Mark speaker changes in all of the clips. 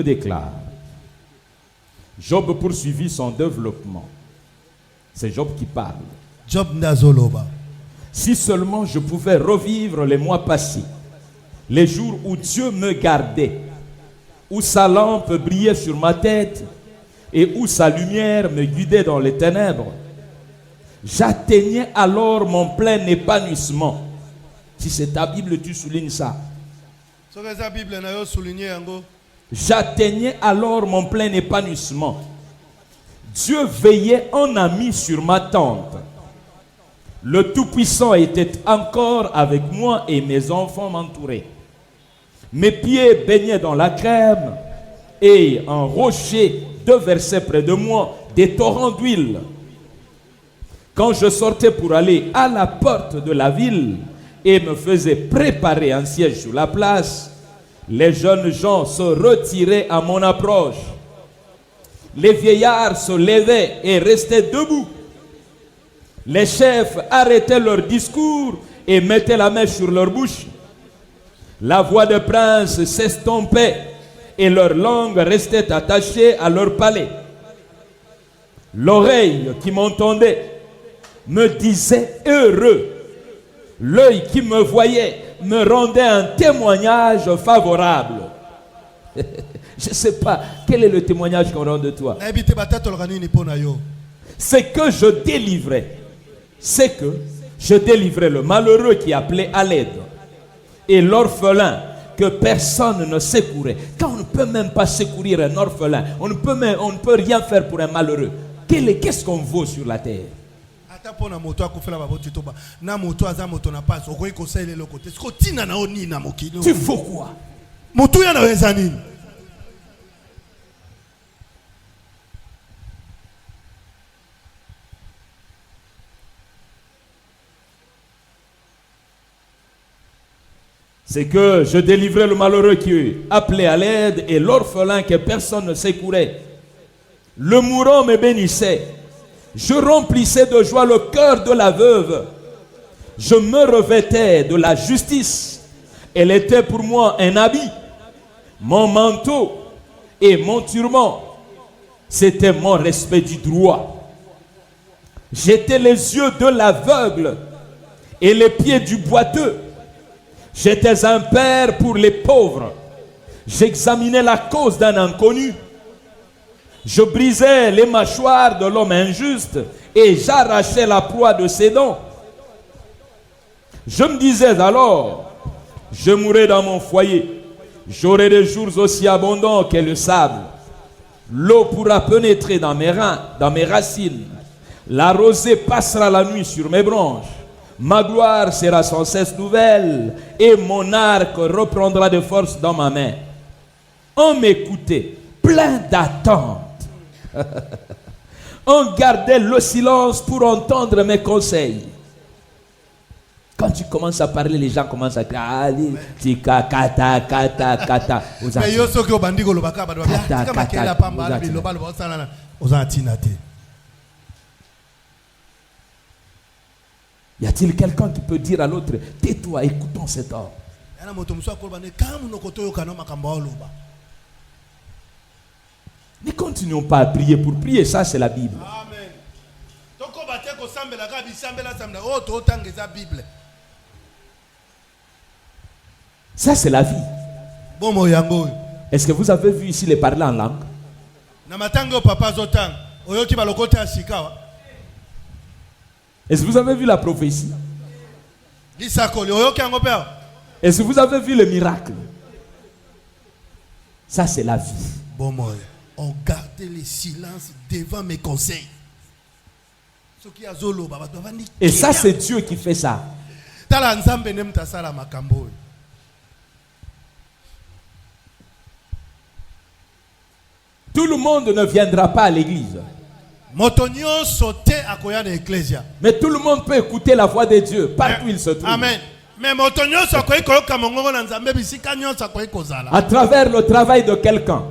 Speaker 1: déclare. Job poursuivit son développement. C'est Job qui parle.
Speaker 2: Job ndazoloba.
Speaker 1: Si seulement je pouvais revivre les mois passés, les jours où Dieu me gardait, où sa lampe brillait sur ma tête et où sa lumière me guidait dans les ténèbres. J'atteignais alors mon plein épanouissement. Si c'est ta Bible, tu soulignes ça. J'atteignais alors mon plein épanouissement. Dieu veillait en ami sur ma tente. Le Tout-Puissant était encore avec moi et mes enfants m'entouraient. Mes pieds baignaient dans la crème et un rocher déversait près de moi des torrents d'huile. Quand je sortais pour aller à la porte de la ville et me faisais préparer un siège sur la place, les jeunes gens se retiraient à mon approche. Les vieillards se levaient et restaient debout. Les chefs arrêtaient leur discours et mettaient la main sur leur bouche. La voix des princes s'estompait et leur langue restait attachée à leur palais. L'oreille qui m'entendait me disait heureux. L'œil qui me voyait me rendait un témoignage favorable. Je ne sais pas, quel est le témoignage qu'on rend de toi? C'est que je délivrais. C'est que je délivrais le malheureux qui appelait à l'aide et l'orphelin que personne ne secourait. Quand on ne peut même pas secourir un orphelin, on ne peut rien faire pour un malheureux. Qu'est-ce qu'on vaut sur la terre? Tu vaux quoi? C'est que je délivrais le malheureux qui appelait à l'aide et l'orphelin que personne ne secourait. Le mourant me bénissait. Je remplissais de joie le cœur de la veuve. Je me revêtais de la justice. Elle était pour moi un habit. Mon manteau et mon turban, c'était mon respect du droit. J'étais les yeux de l'aveugle et les pieds du boiteux. J'étais un père pour les pauvres. J'examinais la cause d'un inconnu. Je brisais les mâchoires de l'homme injuste et j'arrachais la proie de ses dents. Je me disais alors, je mourrai dans mon foyer. J'aurai des jours aussi abondants que le sable. L'eau pourra pénétrer dans mes reins, dans mes racines. La rosée passera la nuit sur mes branches. Ma gloire sera sans cesse nouvelle et mon arc reprendra de force dans ma main. On m'écoutait, plein d'attente. On gardait le silence pour entendre mes conseils. Quand tu commences à parler, les gens commencent à crier. Y a-t-il quelqu'un qui peut dire à l'autre, tais-toi, écoutons cet homme? Ne continuons pas à prier pour prier, ça c'est la Bible. Ça c'est la vie. Est-ce que vous avez vu ici les parler en langue? Est-ce que vous avez vu la prophétie? Est-ce que vous avez vu le miracle? Ça c'est la vie.
Speaker 2: On gardait le silence devant mes conseils.
Speaker 1: Et ça c'est Dieu qui fait ça. Tout le monde ne viendra pas à l'église. Mais tout le monde peut écouter la voix de Dieu partout où il se trouve.
Speaker 2: Amen.
Speaker 1: À travers le travail de quelqu'un.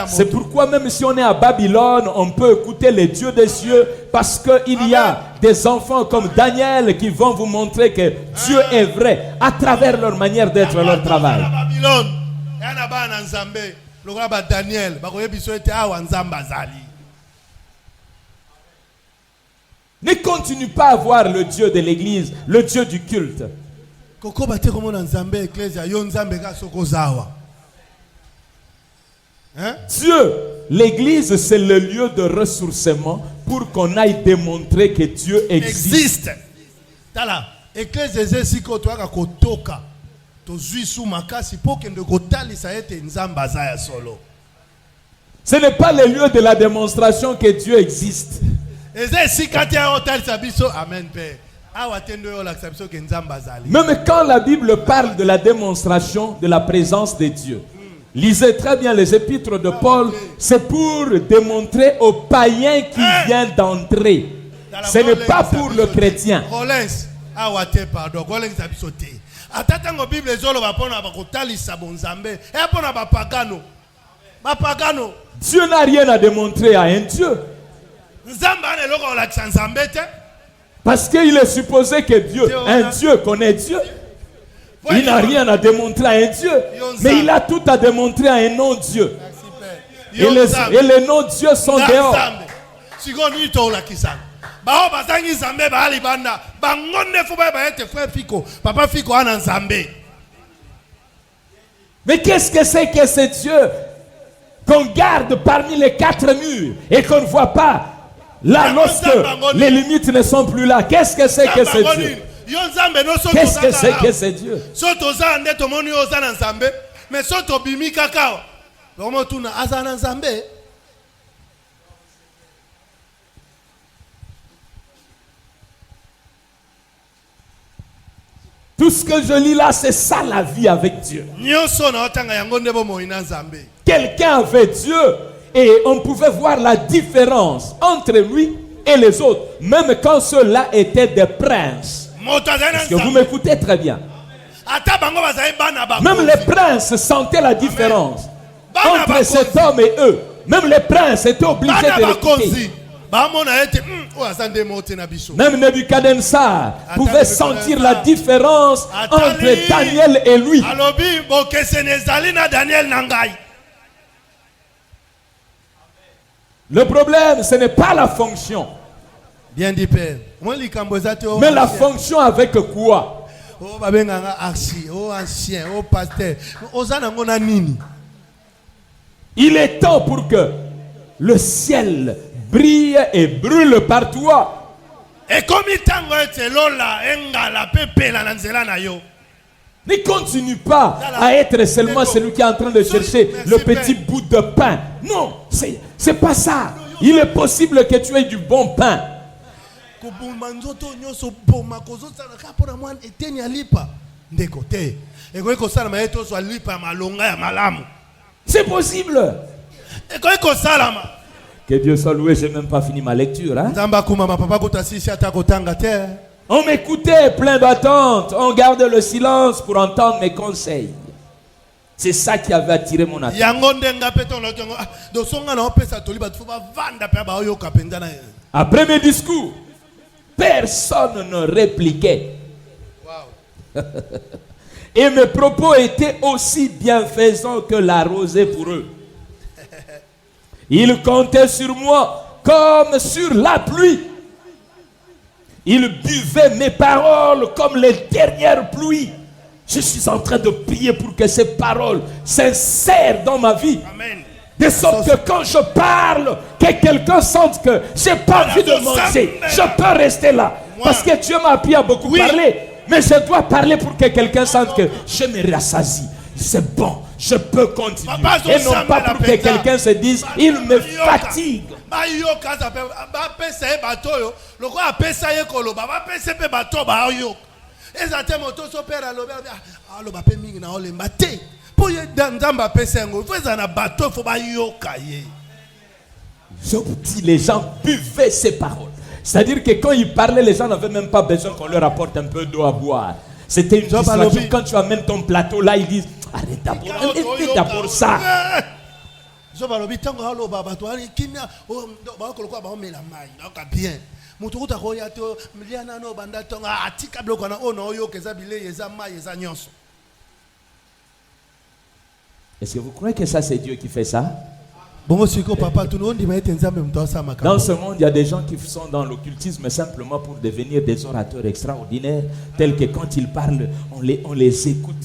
Speaker 1: C'est pourquoi même si on est à Babylone, on peut écouter les dieux des cieux, parce qu'il y a des enfants comme Daniel qui vont vous montrer que Dieu est vrai à travers leur manière d'être, leur travail.
Speaker 2: yana bana nzambe lokola ba Daniel bakoyebiso ete awa nzamba azali.
Speaker 1: Ne continue pas à voir le Dieu de l'église, le Dieu du culte.
Speaker 2: Koko bate komo na nzambe ecclesia yo nzambe ka soko zawa. Hein?
Speaker 1: Dieu, l'église, c'est le lieu de ressourcement pour qu'on aille démontrer que Dieu existe.
Speaker 2: Tala, ecclesia zesiko toaka kotoka. Tozui sou makasi po kende kotalisa ete nzamba zaya solo.
Speaker 1: Ce n'est pas le lieu de la démonstration que Dieu existe.
Speaker 2: Amen.
Speaker 1: Même quand la Bible parle de la démonstration de la présence de Dieu, lisez très bien les épîtres de Paul, c'est pour démontrer aux païens qui viennent d'entrer. Ce n'est pas pour le chrétien. Dieu n'a rien à démontrer à un Dieu. Parce qu'il est supposé que Dieu, un Dieu connaît Dieu. Il n'a rien à démontrer à un Dieu. Mais il a tout à démontrer à un non-Dieu. Et les non-dieux sont dehors. Mais qu'est-ce que c'est que ce Dieu qu'on garde parmi les quatre murs et qu'on ne voit pas là lorsque les limites ne sont plus là? Qu'est-ce que c'est que ce Dieu? Qu'est-ce que c'est que ce Dieu? Tout ce que je lis là, c'est ça la vie avec Dieu. Quelqu'un avait Dieu et on pouvait voir la différence entre lui et les autres, même quand ceux-là étaient des princes. Est-ce que vous m'écoutez très bien? Même les princes sentaient la différence entre cet homme et eux. Même les princes étaient obligés de l'écouter. Même Nebuchadnezzar pouvait sentir la différence entre Daniel et lui. Le problème, ce n'est pas la fonction.
Speaker 2: Bien dit, Père.
Speaker 1: Mais la fonction avec quoi? Il est temps pour que le ciel brille et brûle par toi. Ne continue pas à être seulement celui qui est en train de chercher le petit bout de pain. Non, c'est pas ça. Il est possible que tu aies du bon pain. C'est possible. Que Dieu soit loué, je n'ai même pas fini ma lecture. Hein? On m'écoutait plein d'attente. On gardait le silence pour entendre mes conseils. C'est ça qui avait attiré mon attention. Après mes discours, personne ne répliquait. Et mes propos étaient aussi bienfaisants que la rosée pour eux. Ils comptaient sur moi comme sur la pluie. Ils buvaient mes paroles comme les dernières pluies. Je suis en train de prier pour que ces paroles s'insèrent dans ma vie. Amen. De sorte que quand je parle, que quelqu'un sente que je n'ai pas envie de manger, je peux rester là. Parce que Dieu m'a appris à beaucoup parler. Mais je dois parler pour que quelqu'un sente que je me rassasie. C'est bon, je peux continuer. Et non pas pour que quelqu'un se dise, il me fatigue. Je vous dis, les gens buvaient ces paroles. C'est-à-dire que quand ils parlaient, les gens n'avaient même pas besoin qu'on leur apporte un peu d'eau à boire. C'était une distraction. Quand tu amènes ton plateau là, ils disent, arrête d'abord ça. Est-ce que vous croyez que ça c'est Dieu qui fait ça?
Speaker 2: Bongo siko papa tout le monde dit mais nzambe mtosa makambo.
Speaker 1: Dans ce monde, il y a des gens qui sont dans l'occultisme simplement pour devenir des orateurs extraordinaires, tels que quand ils parlent, on les écoute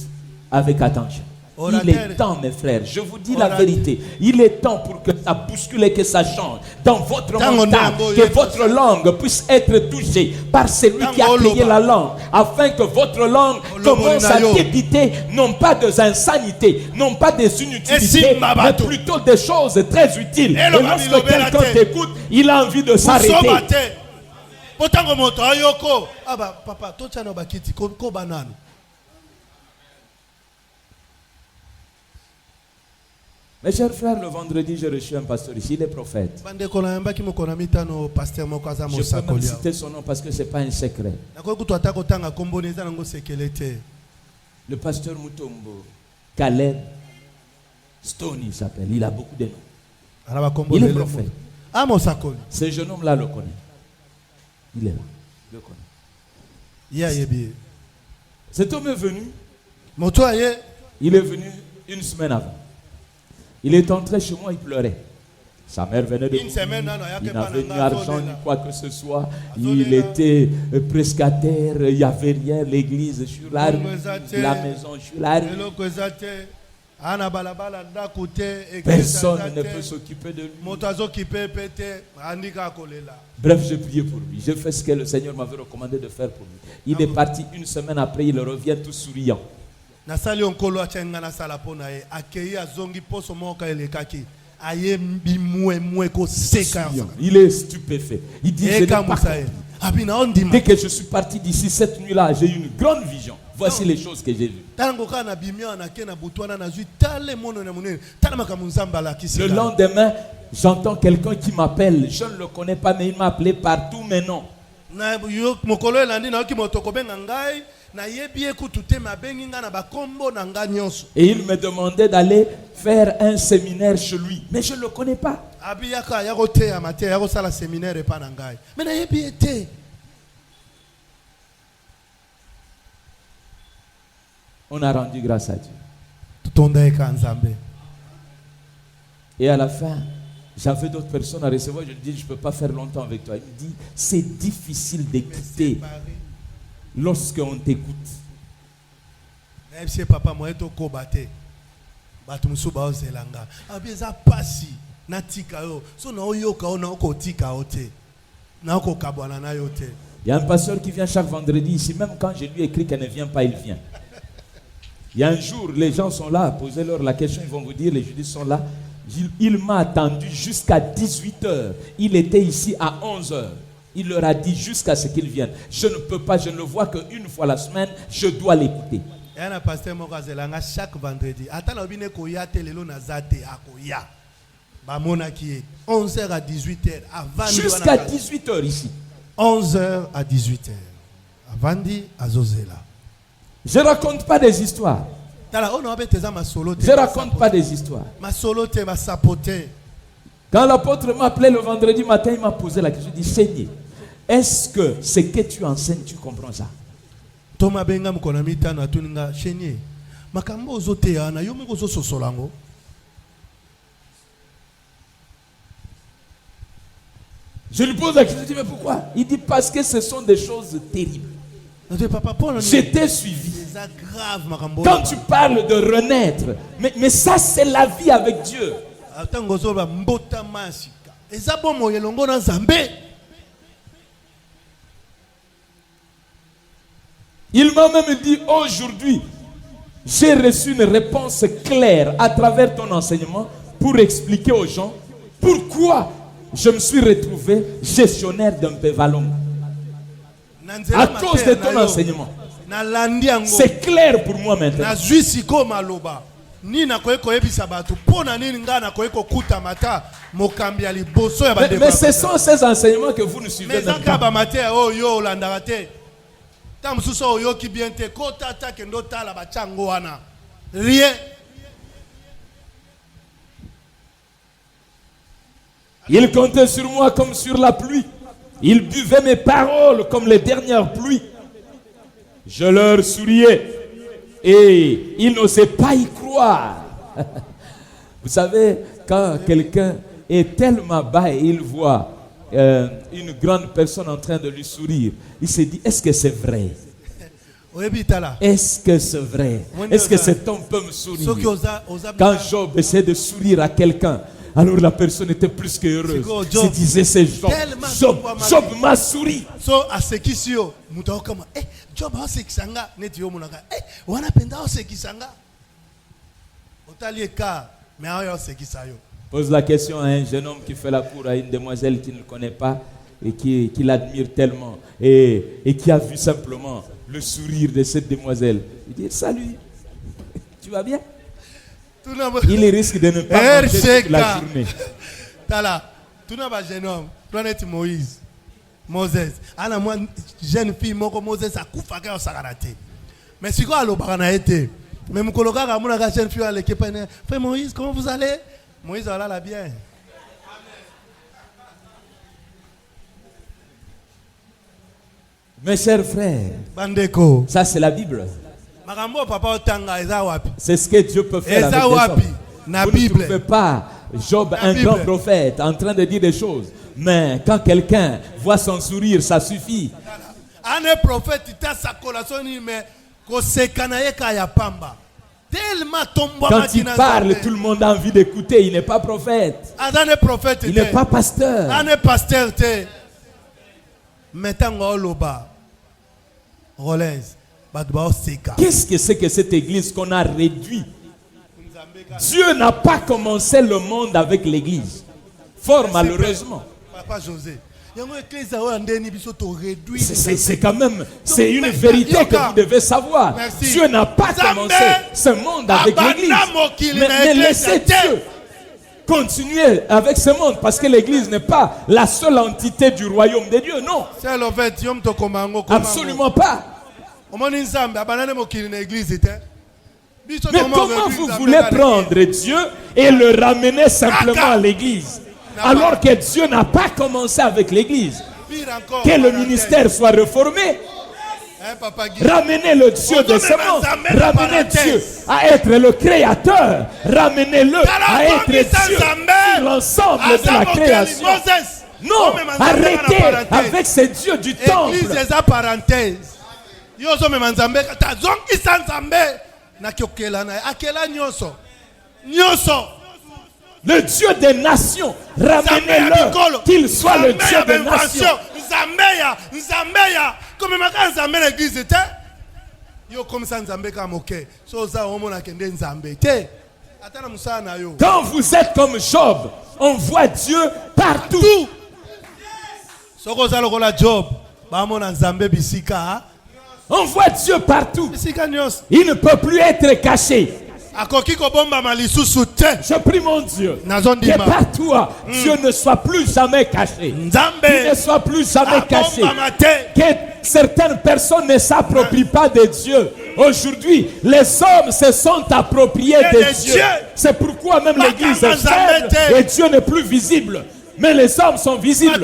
Speaker 1: avec attention. Il est temps, mes frères, je vous dis la vérité, il est temps pour que ça bouscule et que ça change dans votre mental, que votre langue puisse être touchée par celui qui a créé la langue, afin que votre langue commence à débiter non pas des insanités, non pas des inutilités, mais plutôt des choses très utiles. Et lorsque quelqu'un t'écoute, il a envie de s'arrêter.
Speaker 2: Papa, toi tu as bakiti ko banane.
Speaker 1: Mes chers frères, le vendredi, j'ai reçu un pasteur ici, il est prophète. Je peux même citer son nom parce que ce n'est pas un secret. Le pasteur Mutombo, Caleb Stone, il s'appelle. Il a beaucoup de noms. Il est prophète. Ce jeune homme-là le connaît. Il est là. Je le connais. Cet homme est venu. Il est venu une semaine avant. Il est entré chez moi, il pleurait. Sa mère venait de mourir. Il n'avait ni argent ni quoi que ce soit. Il était prescataire. Il n'y avait rien. L'église sur la rue, la maison sur la rue. Personne ne peut s'occuper de lui. Bref, j'ai prié pour lui. J'ai fait ce que le Seigneur m'avait recommandé de faire pour lui. Il est parti une semaine après, il revient tout souriant. Il est stupéfait. Il dit, je n'ai pas compris. Dès que je suis parti d'ici cette nuit-là, j'ai eu une grande vision. Voici les choses que j'ai vues. Le lendemain, j'entends quelqu'un qui m'appelle. Je ne le connais pas, mais il m'a appelé par tous mes noms. Et il me demandait d'aller faire un séminaire chez lui. Mais je ne le connais pas. On a rendu grâce à Dieu. Et à la fin, j'avais d'autres personnes à recevoir. Je lui dis, je ne peux pas faire longtemps avec toi. Il me dit, c'est difficile d'écouter lorsqu'on t'écoute. Il y a un pasteur qui vient chaque vendredi ici. Même quand je lui écris qu'elle ne vient pas, il vient. Il y a un jour, les gens sont là, posez-leur la question, ils vont vous dire, les jeudis sont là. Il m'a attendu jusqu'à 18h. Il était ici à 11h. Il leur a dit jusqu'à ce qu'ils viennent. Je ne peux pas, je ne le vois qu'une fois la semaine, je dois l'écouter. Chaque vendredi. Jusqu'à 18h ici.
Speaker 2: 11h à 18h.
Speaker 1: Je ne raconte pas des histoires. Je ne raconte pas des histoires. Quand l'apôtre m'a appelé le vendredi matin, il m'a posé la question. Il dit, Seigneur, est-ce que ce que tu enseignes, tu comprends ça? Je lui pose la question, je dis, mais pourquoi? Il dit, parce que ce sont des choses terribles. J'étais suivi. Quand tu parles de renaître, mais ça c'est la vie avec Dieu. Il m'a même dit, aujourd'hui, j'ai reçu une réponse claire à travers ton enseignement pour expliquer aux gens pourquoi je me suis retrouvé gestionnaire d'un pévalon. À cause de ton enseignement. C'est clair pour moi maintenant. Mais ce sont ces enseignements que vous ne suivez même pas.
Speaker 2: Rien.
Speaker 1: Ils comptaient sur moi comme sur la pluie. Ils buvaient mes paroles comme les dernières pluies. Je leur souriais et ils n'osaient pas y croire. Vous savez, quand quelqu'un est tellement bas et il voit une grande personne en train de lui sourire, il se dit, est-ce que c'est vrai? Est-ce que c'est vrai? Est-ce que cet homme peut me sourire? Quand Job essaie de sourire à quelqu'un, alors la personne était plus que heureuse. Se disait, c'est Job. Job m'a souri. Pose la question à un jeune homme qui fait la cour à une demoiselle qu'il ne connaît pas et qui l'admire tellement et qui a vu simplement le sourire de cette demoiselle. Il dit, salut, tu vas bien? Il risque de ne pas manger toute la journée.
Speaker 2: Tu n'as pas jeune homme, planète Moïse, Moses. Ana moi jeune fille moko Moses a kufaka au sagarate. Mais si quoi alobaka na été. Mais mon collègue a mon jeune fille à l'équipe. Frère Moïse, comment vous allez? Moïse voilà la bien.
Speaker 1: Mes chers frères,
Speaker 2: Bandeko.
Speaker 1: Ça c'est la Bible. C'est ce que Dieu peut faire avec les hommes. Vous ne trouvez pas Job, un grand prophète, en train de dire des choses. Mais quand quelqu'un voit son sourire, ça suffit.
Speaker 2: Un prophète,
Speaker 1: quand il parle, tout le monde a envie d'écouter. Il n'est pas prophète. Il n'est pas pasteur. Qu'est-ce que c'est que cette église qu'on a réduit? Dieu n'a pas commencé le monde avec l'église. Fort malheureusement.
Speaker 2: Papa José.
Speaker 1: C'est quand même, c'est une vérité que vous devez savoir. Dieu n'a pas commencé ce monde avec l'église. Mais laissez Dieu continuer avec ce monde, parce que l'église n'est pas la seule entité du royaume de Dieu, non. Absolument pas. Mais comment vous voulez prendre Dieu et le ramener simplement à l'église, alors que Dieu n'a pas commencé avec l'église? Que le ministère soit réformé. Ramenez le Dieu de ce monde. Ramenez Dieu à être le créateur. Ramenez-le à être Dieu sur l'ensemble de la création. Non, arrêtez avec ce Dieu du temple. Le Dieu des nations, ramenez-le, qu'il soit le Dieu des nations. Quand vous êtes comme Job, on voit Dieu partout. On voit Dieu partout. Il ne peut plus être caché. Je prie mon Dieu que partout Dieu ne soit plus jamais caché. Qu'il ne soit plus jamais caché. Que certaines personnes ne s'approprient pas de Dieu. Aujourd'hui, les hommes se sont appropriés de Dieu. C'est pourquoi même l'église est faible et Dieu n'est plus visible. Mais les hommes sont visibles.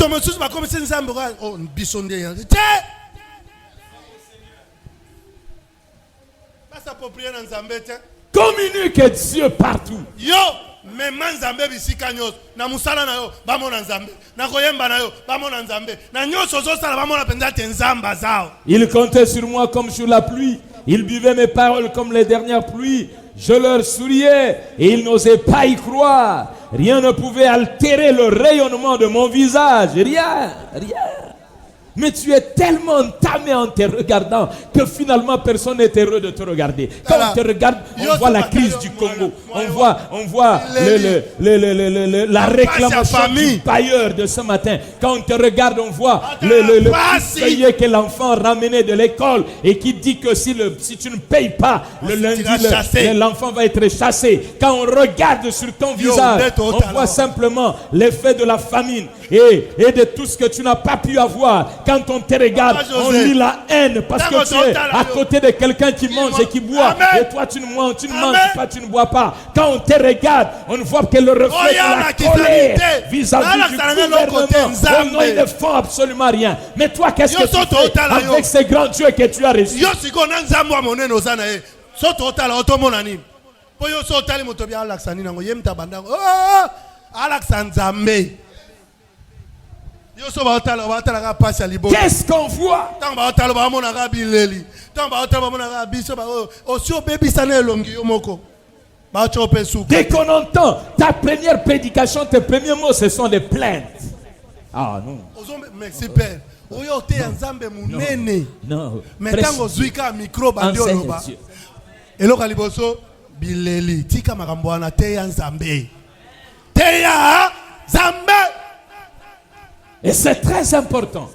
Speaker 1: Communique Dieu partout. Ils comptaient sur moi comme sur la pluie. Ils buvaient mes paroles comme les dernières pluies. Je leur souriais et ils n'osaient pas y croire. Rien ne pouvait altérer le rayonnement de mon visage. Rien. Mais tu es tellement entamé en te regardant que finalement personne n'est heureux de te regarder. Quand on te regarde, on voit la crise du Congo. On voit la réclamation du bailleur de ce matin. Quand on te regarde, on voit le petit feuillet que l'enfant ramenait de l'école et qui dit que si tu ne payes pas le lundi, l'enfant va être chassé. Quand on regarde sur ton visage, on voit simplement l'effet de la famine et de tout ce que tu n'as pas pu avoir. Quand on te regarde, on lit la haine parce que tu es à côté de quelqu'un qui mange et qui boit. Et toi, tu ne manges pas, tu ne bois pas. Quand on te regarde, on voit que le reflet de la colère vis-à-vis du gouvernement. Non, ils ne font absolument rien. Mais toi, qu'est-ce que tu fais avec ces grands dieux que tu as reçus?
Speaker 2: Poyo so tali moto bien alaksani nango yem tabandango. Alaksan Nzambe. Yo so ba otala ka passe à libo.
Speaker 1: Qu'est-ce qu'on voit?
Speaker 2: Tant ba otala ba mona ka bileli. Tant ba otala ba mona ka biso ba o si obebi sana elongi yo moko. Ba chope souka.
Speaker 1: Dès qu'on entend ta première prédication, tes premiers mots, ce sont des plaintes. Ah non.
Speaker 2: Merci Père. Oyo te Nzambe munene.
Speaker 1: Non.
Speaker 2: Mais tango zuika micro bandio loba. Elo kaliboso bileli tika makambo wana te Nzambe. Te ya Nzambe.
Speaker 1: Et c'est très important.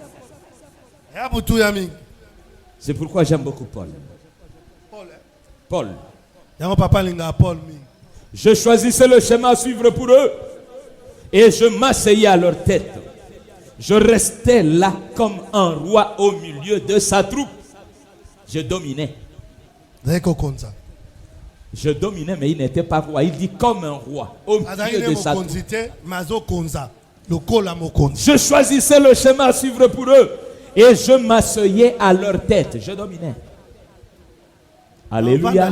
Speaker 1: C'est pourquoi j'aime beaucoup Paul. Paul. Je choisissais le chemin à suivre pour eux et je m'asseyais à leur tête. Je restais là comme un roi au milieu de sa troupe. Je dominais. Je dominais, mais il n'était pas roi. Il dit comme un roi au milieu de sa troupe. Je choisissais le chemin à suivre pour eux et je m'asseyais à leur tête. Je dominais. Alléluia.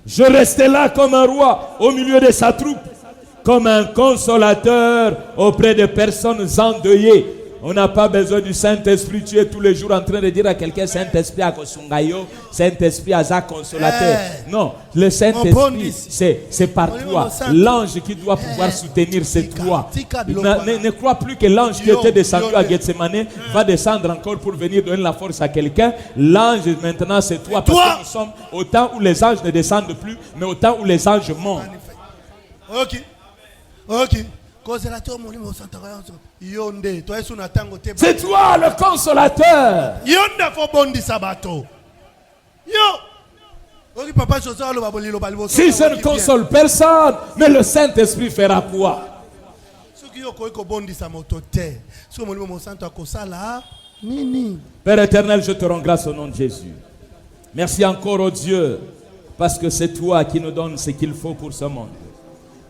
Speaker 1: Je restais là comme un roi au milieu de sa troupe, comme un consolateur auprès de personnes endeuillées. On n'a pas besoin du Saint-Esprit. Tu es tous les jours en train de dire à quelqu'un Saint-Esprit à Kosungayo, Saint-Esprit à Zach consolateur. Non, le Saint-Esprit, c'est par toi. L'ange qui doit pouvoir soutenir, c'est toi. Ne crois plus que l'ange qui était descendu à Gethsemane va descendre encore pour venir donner la force à quelqu'un. L'ange maintenant c'est toi. Parce que nous sommes au temps où les anges ne descendent plus, mais au temps où les anges montent.
Speaker 2: Ok.
Speaker 1: C'est toi le consolateur. Si je ne console personne, mais le Saint-Esprit fera quoi? Père éternel, je te rends grâce au nom de Jésus. Merci encore au Dieu, parce que c'est toi qui nous donnes ce qu'il faut pour ce monde.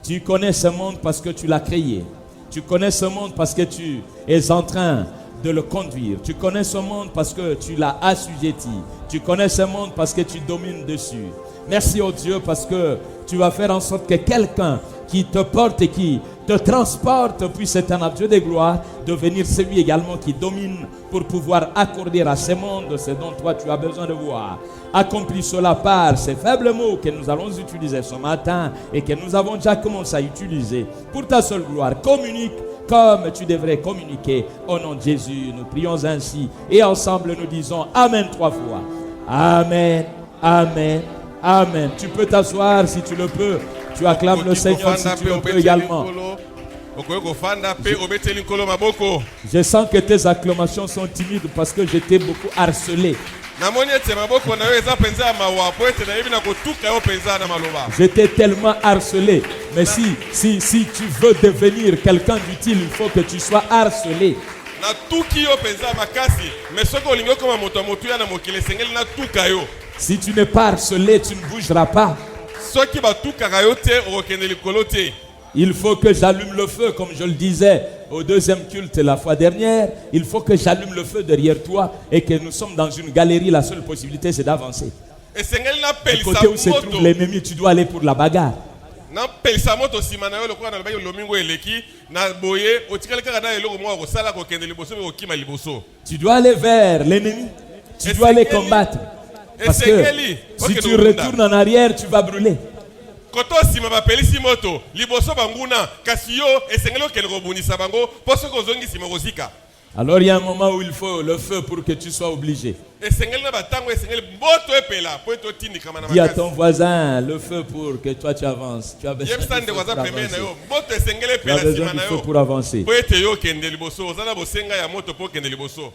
Speaker 1: Tu connais ce monde parce que tu l'as créé. Tu connais ce monde parce que tu es en train de le conduire. Tu connais ce monde parce que tu l'as assujetti. Tu connais ce monde parce que tu domines dessus. Merci au Dieu parce que tu vas faire en sorte que quelqu'un qui te porte et qui te transporte puisse être un Dieu de gloire, devenir celui également qui domine pour pouvoir accorder à ce monde ce dont toi tu as besoin de voir. Accomplis cela par ces faibles mots que nous allons utiliser ce matin et que nous avons déjà commencé à utiliser pour ta seule gloire. Communique comme tu devrais communiquer. Au nom de Jésus, nous prions ainsi et ensemble nous disons Amen 3 fois. Amen, Amen, Amen. Tu peux t'asseoir si tu le peux. Tu acclames le Seigneur si tu le peux également. Je sens que tes acclamations sont timides parce que je t'ai beaucoup harcelé. J'étais tellement harcelé. Mais si tu veux devenir quelqu'un d'utile, il faut que tu sois harcelé. Si tu n'es pas harcelé, tu ne bougeras pas. Il faut que j'allume le feu, comme je le disais au deuxième culte la fois dernière. Il faut que j'allume le feu derrière toi et que nous sommes dans une galerie. La seule possibilité, c'est d'avancer. Du côté où se trouve l'ennemi, tu dois aller pour la bagarre. Tu dois aller vers l'ennemi. Tu dois aller combattre. Parce que si tu retournes en arrière, tu vas brûler. Alors il y a un moment où il faut le feu pour que tu sois obligé. Dis à ton voisin le feu pour que toi tu avances. Tu as besoin du feu pour avancer.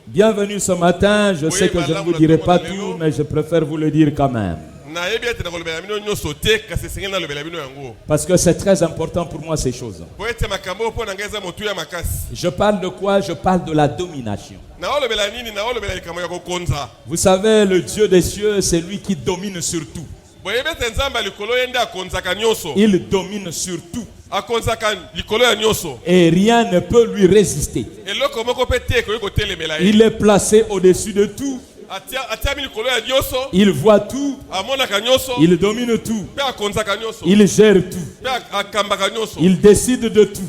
Speaker 1: Bienvenue ce matin. Je sais que je ne vous dirai pas tout, mais je préfère vous le dire quand même. Parce que c'est très important pour moi ces choses. Je parle de quoi? Je parle de la domination. Vous savez, le Dieu des cieux, c'est lui qui domine sur tout. Il domine sur tout. Et rien ne peut lui résister. Il est placé au-dessus de tout. Il voit tout. Il domine tout. Il gère tout. Il décide de tout.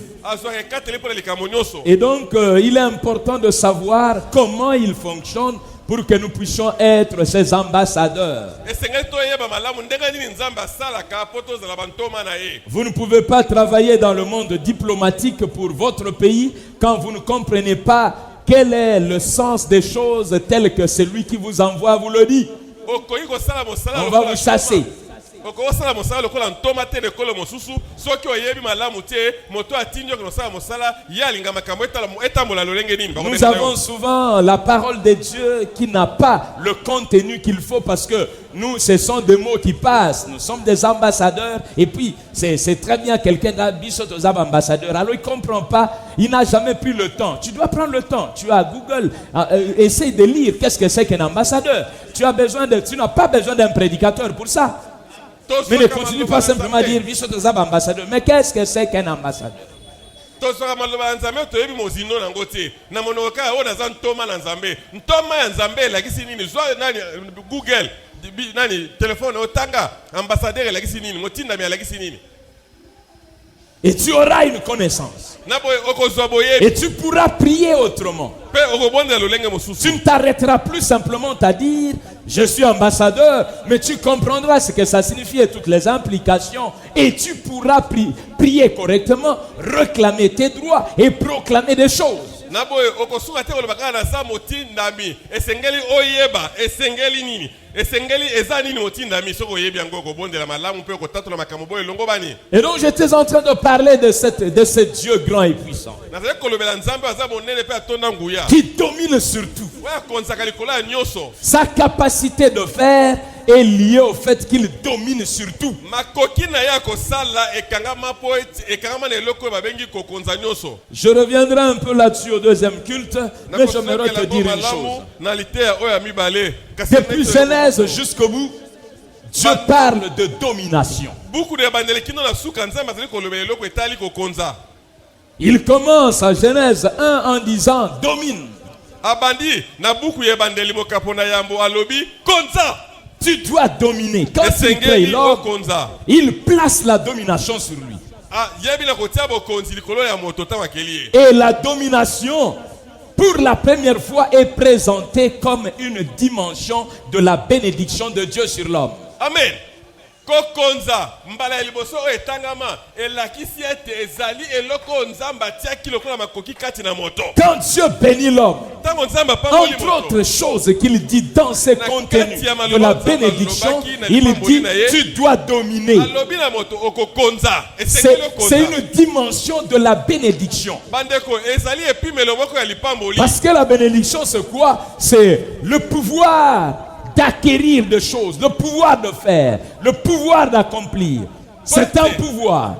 Speaker 1: Et donc, il est important de savoir comment il fonctionne pour que nous puissions être ses ambassadeurs. Vous ne pouvez pas travailler dans le monde diplomatique pour votre pays quand vous ne comprenez pas quel est le sens des choses tel que celui qui vous envoie vous le dit. On va vous chasser. Nous avons souvent la parole de Dieu qui n'a pas le contenu qu'il faut parce que nous, ce sont des mots qui passent. Nous sommes des ambassadeurs et puis c'est très bien quelqu'un d'ambitieux aux ambassadeurs. Alors il ne comprend pas, il n'a jamais pris le temps. Tu dois prendre le temps. Tu as Google, essaye de lire qu'est-ce que c'est qu'un ambassadeur. Tu n'as pas besoin d'un prédicateur pour ça. Mais ne continue pas simplement à dire Biso de Zab ambassadeur. Mais qu'est-ce que c'est qu'un ambassadeur?
Speaker 3: Google, téléphone, ambassadeur,
Speaker 1: et tu auras une connaissance. Et tu pourras prier autrement. Tu ne t'arrêteras plus simplement à dire je suis ambassadeur, mais tu comprendras ce que ça signifie et toutes les implications. Et tu pourras prier correctement, réclamer tes droits et proclamer des choses. Et donc j'étais en train de parler de ce Dieu grand et puissant qui domine sur tout. Sa capacité de faire est liée au fait qu'il domine sur tout. Je reviendrai un peu là-dessus au deuxième culte, mais j'aimerais te dire une chose. Depuis Genèse jusqu'au bout, Dieu parle de domination. Il commence à Genèse 1 en disant domine. Tu dois dominer. Quand il crée l'homme, il place la domination sur lui. Et la domination, pour la première fois, est présentée comme une dimension de la bénédiction de Dieu sur l'homme.
Speaker 3: Amen. Kokonza mbala liboso etangama elakisi ete ezali eloko nzamba tiaki lokola makoki kati na moto.
Speaker 1: Quand Dieu bénit l'homme, entre autres choses qu'il dit dans ses contenus de la bénédiction, il dit tu dois dominer. C'est une dimension de la bénédiction. Parce que la bénédiction c'est quoi? C'est le pouvoir d'acquérir des choses, le pouvoir de faire, le pouvoir d'accomplir. C'est un pouvoir.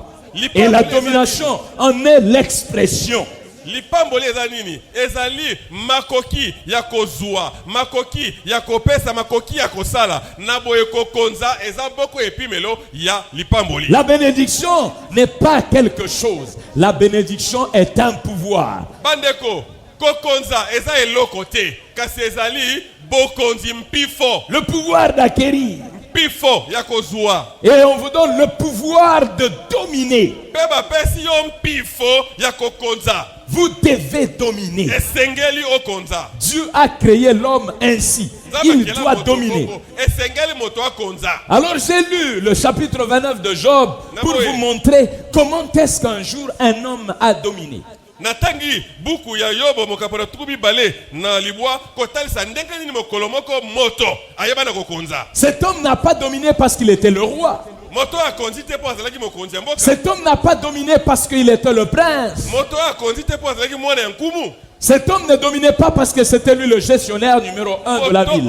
Speaker 1: Et la domination en est l'expression.
Speaker 3: Lipamboli ezanini ezali makoki ya kozua makoki ya kopesa makoki ya kosala na boye kokonza ezaboko epimelo ya lipamboli.
Speaker 1: La bénédiction n'est pas quelque chose. La bénédiction est un pouvoir.
Speaker 3: Bandeko kokonza eza eloko te kasi ezali bokonzi mpifo.
Speaker 1: Le pouvoir d'acquérir.
Speaker 3: Mpifo ya kozua.
Speaker 1: Et on vous donne le pouvoir de dominer.
Speaker 3: Beba pesi yo mpifo ya kokonza.
Speaker 1: Vous devez dominer.
Speaker 3: Esengeli okonza.
Speaker 1: Dieu a créé l'homme ainsi. Il doit dominer.
Speaker 3: Esengeli moto akonza.
Speaker 1: Alors j'ai lu le chapitre 29 de Job pour vous montrer comment est-ce qu'un jour un homme a dominé.
Speaker 3: Natangi buku ya Yobo mokapona tukubi bale na libwa kotalisa ndenge nini mokolo moko moto ayeba na kokonza.
Speaker 1: Cet homme n'a pas dominé parce qu'il était le roi.
Speaker 3: Moto akonzi te po azalaki mokonzi mboka.
Speaker 1: Cet homme n'a pas dominé parce qu'il était le prince.
Speaker 3: Moto akonzi te po azalaki mwana ya nkumu.
Speaker 1: Cet homme ne dominait pas parce que c'était lui le gestionnaire numéro 1 de la ville.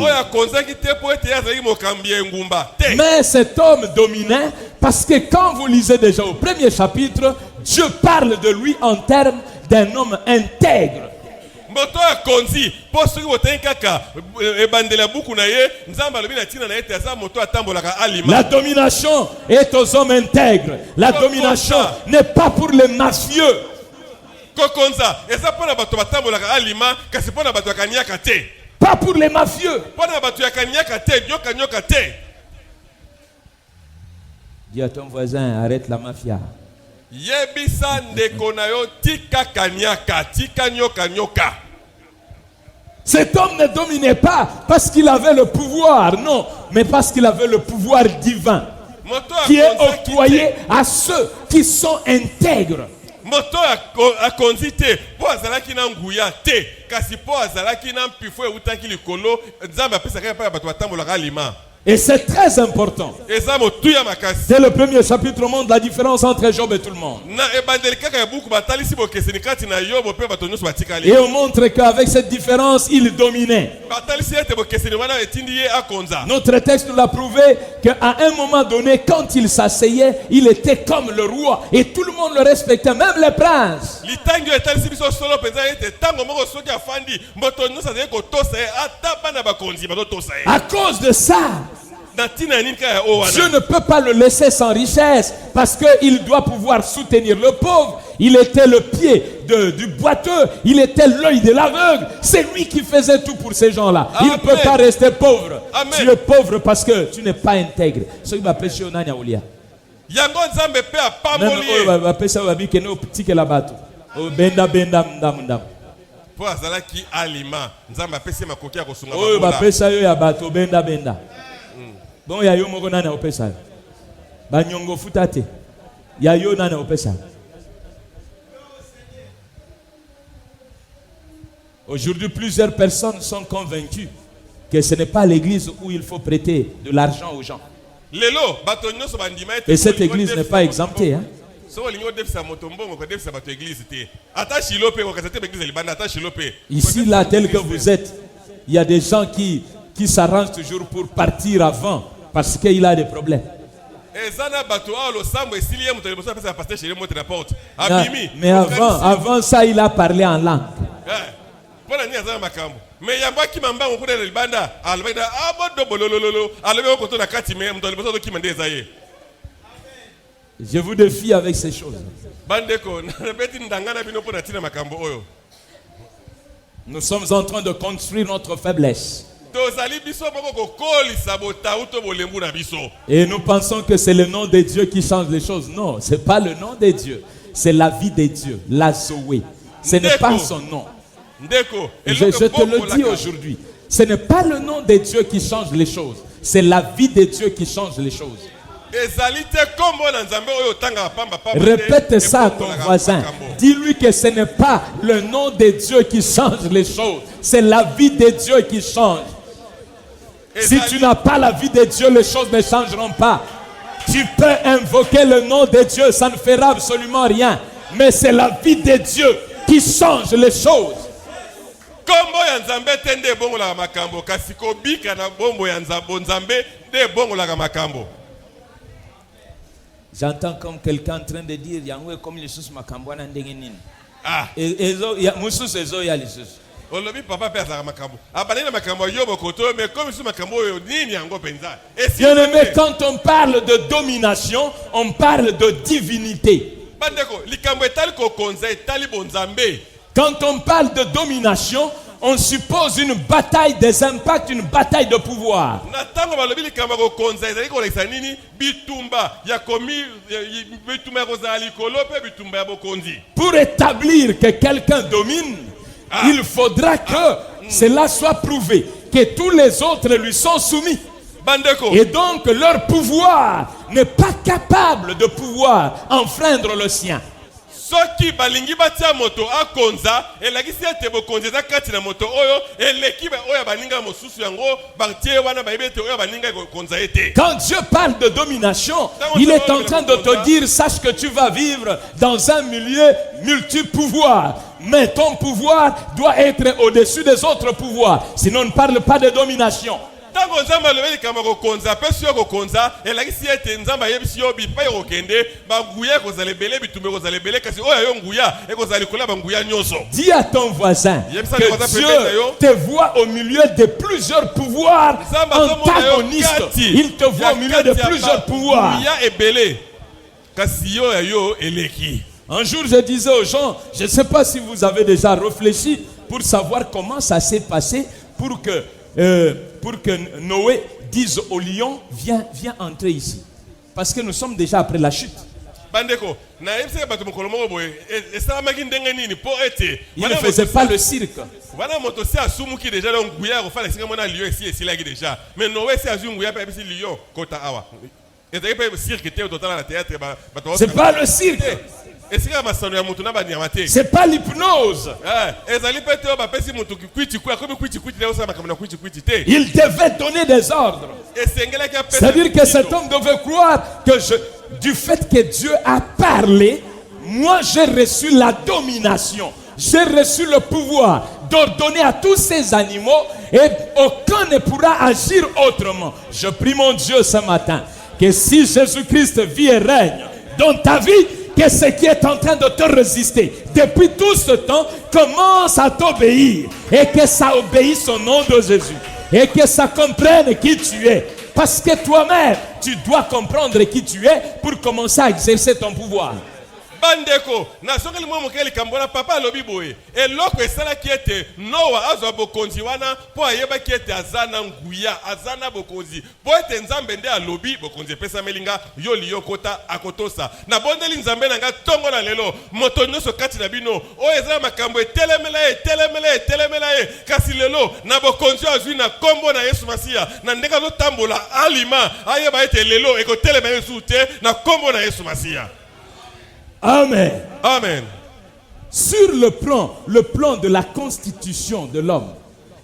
Speaker 1: Mais cet homme dominait parce que quand vous lisez déjà au premier chapitre, Dieu parle de lui en termes d'un homme intègre. La domination est aux hommes intègres. La domination n'est pas pour les mafieux. Pas pour les mafieux.
Speaker 3: Pona batu ya kanyaka te, nyoka te.
Speaker 1: Dis à ton voisin, arrête la mafia.
Speaker 3: Yebisa ndeko na yo tika kanyaka, tika nyoka.
Speaker 1: Cet homme ne dominait pas parce qu'il avait le pouvoir, non, mais parce qu'il avait le pouvoir divin qui est octroyé à ceux qui sont intègres.
Speaker 3: Moto a konzite, po azalaki na nguya te, kasi po azalaki na mpifo eutaki likolo, nzambe apesaka pa bato batambolaka lima.
Speaker 1: Et c'est très important. Dès le premier chapitre, on montre la différence entre Job et tout le monde. Et on montre qu'avec cette différence, il dominait. Notre texte nous l'a prouvé qu'à un moment donné, quand il s'asseyait, il était comme le roi. Et tout le monde le respectait, même les princes. À cause de ça, Dieu ne peut pas le laisser sans richesse parce qu'il doit pouvoir soutenir le pauvre. Il était le pied du boiteux, il était l'œil de l'aveugle. C'est lui qui faisait tout pour ces gens-là. Il ne peut pas rester pauvre. Amen. Tu es pauvre parce que tu n'es pas intègre. Ce qui va pécher au nanya oulia.
Speaker 3: Po azalaki alima nzambe apesi makoki ya kosunga
Speaker 1: babola. Oyo bapesa yo ya bato benda benda. Bon ya yo moko nana opesa. Ba nyongo futate. Ya yo nana opesa. Aujourd'hui, plusieurs personnes sont convaincues que ce n'est pas l'église où il faut prêter de l'argent aux gens. Et cette église n'est pas exemptée, hein? Ici, là, tel que vous êtes, il y a des gens qui s'arrangent toujours pour partir avant parce qu'il a des problèmes. Mais avant ça, il a parlé en langue. Je vous défie avec ces choses. Nous sommes en train de construire notre faiblesse. Et nous pensons que c'est le nom de Dieu qui change les choses. Non, ce n'est pas le nom de Dieu. C'est la vie de Dieu, la Zoé. Ce n'est pas son nom. Je te le dis aujourd'hui. Ce n'est pas le nom de Dieu qui change les choses. C'est la vie de Dieu qui change les choses. Répète ça à ton voisin. Dis-lui que ce n'est pas le nom de Dieu qui change les choses. C'est la vie de Dieu qui change. Si tu n'as pas la vie de Dieu, les choses ne changeront pas. Tu peux invoquer le nom de Dieu, ça ne fera absolument rien. Mais c'est la vie de Dieu qui change les choses. J'entends comme quelqu'un en train de dire Yangwe comme les choses makambo na ndengenini. Ah. Ezo ya mususu ezo ya lisusu.
Speaker 3: Olobi papa père za makambo. Abalina makambo yo bokoto mais comme sur makambo yo nini yango penza.
Speaker 1: Bien-aimé, quand on parle de domination, on parle de divinité.
Speaker 3: Bandeko, likambo etali ko konza etali bonzambe.
Speaker 1: Quand on parle de domination, on suppose une bataille des impacts, une bataille de pouvoir. Pour établir que quelqu'un domine, il faudra que cela soit prouvé, que tous les autres lui sont soumis. Et donc leur pouvoir n'est pas capable de pouvoir enfreindre le sien.
Speaker 3: Soki balingi batia moto akonza elakisi ete bokonza kati na moto oyo elekiba oyo baninga mosusu yango batie wana baibete oyo baninga konza ete.
Speaker 1: Quand Dieu parle de domination, il est en train de te dire sache que tu vas vivre dans un milieu multi-pouvoir. Mais ton pouvoir doit être au-dessus des autres pouvoirs. Sinon on ne parle pas de domination.
Speaker 3: Tango nzamba lobeli kama kokonza pesio kokonza elakisi ete nzamba yebisi yo bipa yokende baguya kozale bele bitumbe kozale bele kasi oya yo nguya ekozali kola banguya nyoso.
Speaker 1: Dis à ton voisin que Dieu te voit au milieu de plusieurs pouvoirs antagonistes. Il te voit au milieu de plusieurs pouvoirs. Un jour je disais aux gens, je ne sais pas si vous avez déjà réfléchi pour savoir comment ça s'est passé pour que Noé dise au lion, viens entrer ici. Parce que nous sommes déjà après la chute.
Speaker 3: Bandeko, na yebse bato mokolo moko boye, esalamaki ndenge nini po ete.
Speaker 1: Il ne faisait pas le cirque.
Speaker 3: Wana moto si asumuki déjà donc nguya ko fala singa mona lion ici esilaki déjà. Mais Noé si azu nguya pe bisi lion kota awa. Et pe cirque te au total na théâtre bato.
Speaker 1: C'est pas le cirque.
Speaker 3: Esika masano ya mutu na banyama te.
Speaker 1: C'est pas l'hypnose.
Speaker 3: Ezali pe te ba pesi mutu kwiti kwa komi kwiti leo sa makamana kwiti te.
Speaker 1: Il devait donner des ordres. C'est-à-dire que cet homme devait croire que du fait que Dieu a parlé, moi j'ai reçu la domination. J'ai reçu le pouvoir d'ordonner à tous ces animaux et aucun ne pourra agir autrement. Je prie mon Dieu ce matin que si Jésus-Christ vit et règne dans ta vie, que ce qui est en train de te résister depuis tout ce temps commence à t'obéir et que ça obéisse au nom de Jésus et que ça comprenne qui tu es. Parce que toi-même, tu dois comprendre qui tu es pour commencer à exercer ton pouvoir.
Speaker 3: Bandeko, na soki limwe mokeli kambona papa alobi boye. Eloko esalaki ete Noa azwa bokonzi wana po ayebaki ete azana nguya, azana bokonzi. Po ete Nzambe nde alobi bokonzi epesa melinga yo liyo kota akotosa. Na bondeli Nzambe nanga tongo na lelo moto nyonso kati na bino o ezala makambo etelemela ye kasi lelo na bokonzi azwi na kombo na Yesu Masiya na ndeka zo tambola alima ayeba ete lelo ekotelema Yesu te na kombo na Yesu Masiya.
Speaker 1: Amen.
Speaker 3: Amen.
Speaker 1: Sur le plan de la constitution de l'homme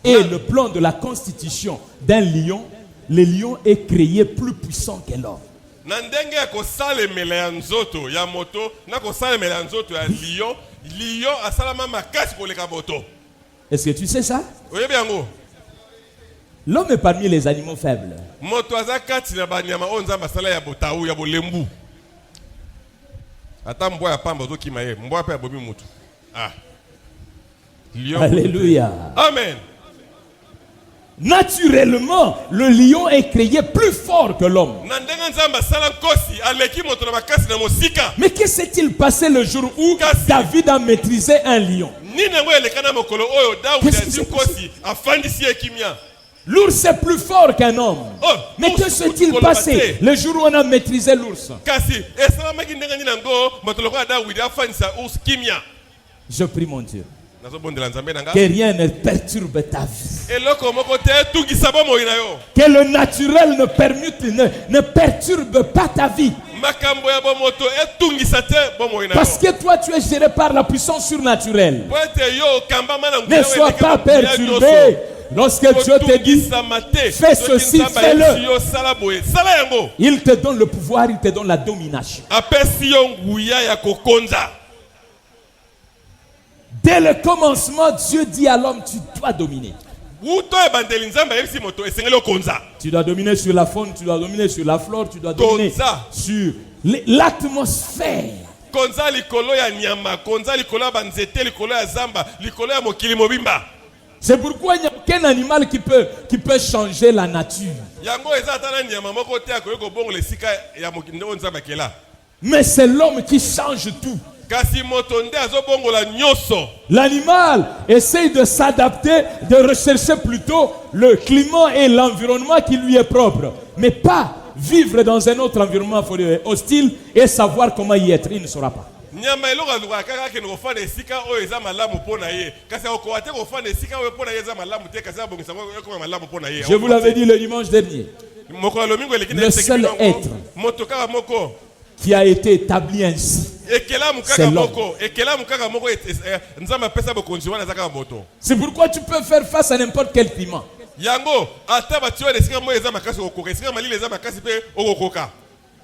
Speaker 1: et le plan de la constitution d'un lion, le lion est créé plus puissant que l'homme.
Speaker 3: Nandenge ko salemela ya nzoto ya moto na ko salemela ya nzoto ya lion asalama makasi koleka moto.
Speaker 1: Est-ce que tu sais ça?
Speaker 3: Oyebi yango.
Speaker 1: L'homme est parmi les animaux faibles.
Speaker 3: Moto azakati na banyama onza masala ya botaou ya bolembu. Ata mbwa ya pamba zo kimaye, mbwa pe abomi mutu. Lion.
Speaker 1: Alléluia.
Speaker 3: Amen.
Speaker 1: Naturellement, le lion est créé plus fort que l'homme. Mais que s'est-il passé le jour où David a maîtrisé un lion? L'ours est plus fort qu'un homme. Mais que s'est-il passé le jour où on a maîtrisé l'ours? Je prie mon Dieu que rien ne perturbe ta vie. Que le naturel ne perturbe pas ta vie. Parce que toi tu es géré par la puissance surnaturelle. Ne sois pas perturbé. Lorsque Dieu te dit, fais ceci, fais-le. Il te donne le pouvoir, il te donne la domination. Dès le commencement, Dieu dit à l'homme, tu dois dominer. Tu dois dominer sur la faune, tu dois dominer sur la flore, tu dois dominer sur l'atmosphère. C'est pourquoi il n'y a aucun animal qui peut changer la nature. Mais c'est l'homme qui change tout. L'animal essaye de s'adapter, de rechercher plutôt le climat et l'environnement qui lui est propre. Mais pas vivre dans un autre environnement hostile et savoir comment y être. Il ne saura pas. Je vous l'avais dit le dimanche dernier. Le seul être qui a été établi ainsi, c'est l'homme. C'est pourquoi tu peux faire face à n'importe quel climat.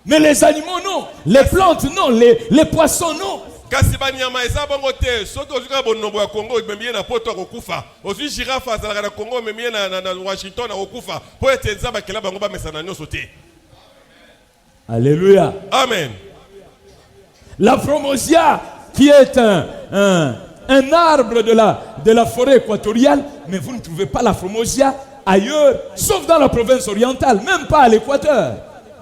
Speaker 1: Mais les animaux non, les plantes non, les poissons non. Alléluia.
Speaker 3: Amen.
Speaker 1: La framboisia qui est un arbre de la forêt équatoriale, mais vous ne trouvez pas la framboisia ailleurs, sauf dans la province orientale, même pas à l'équateur.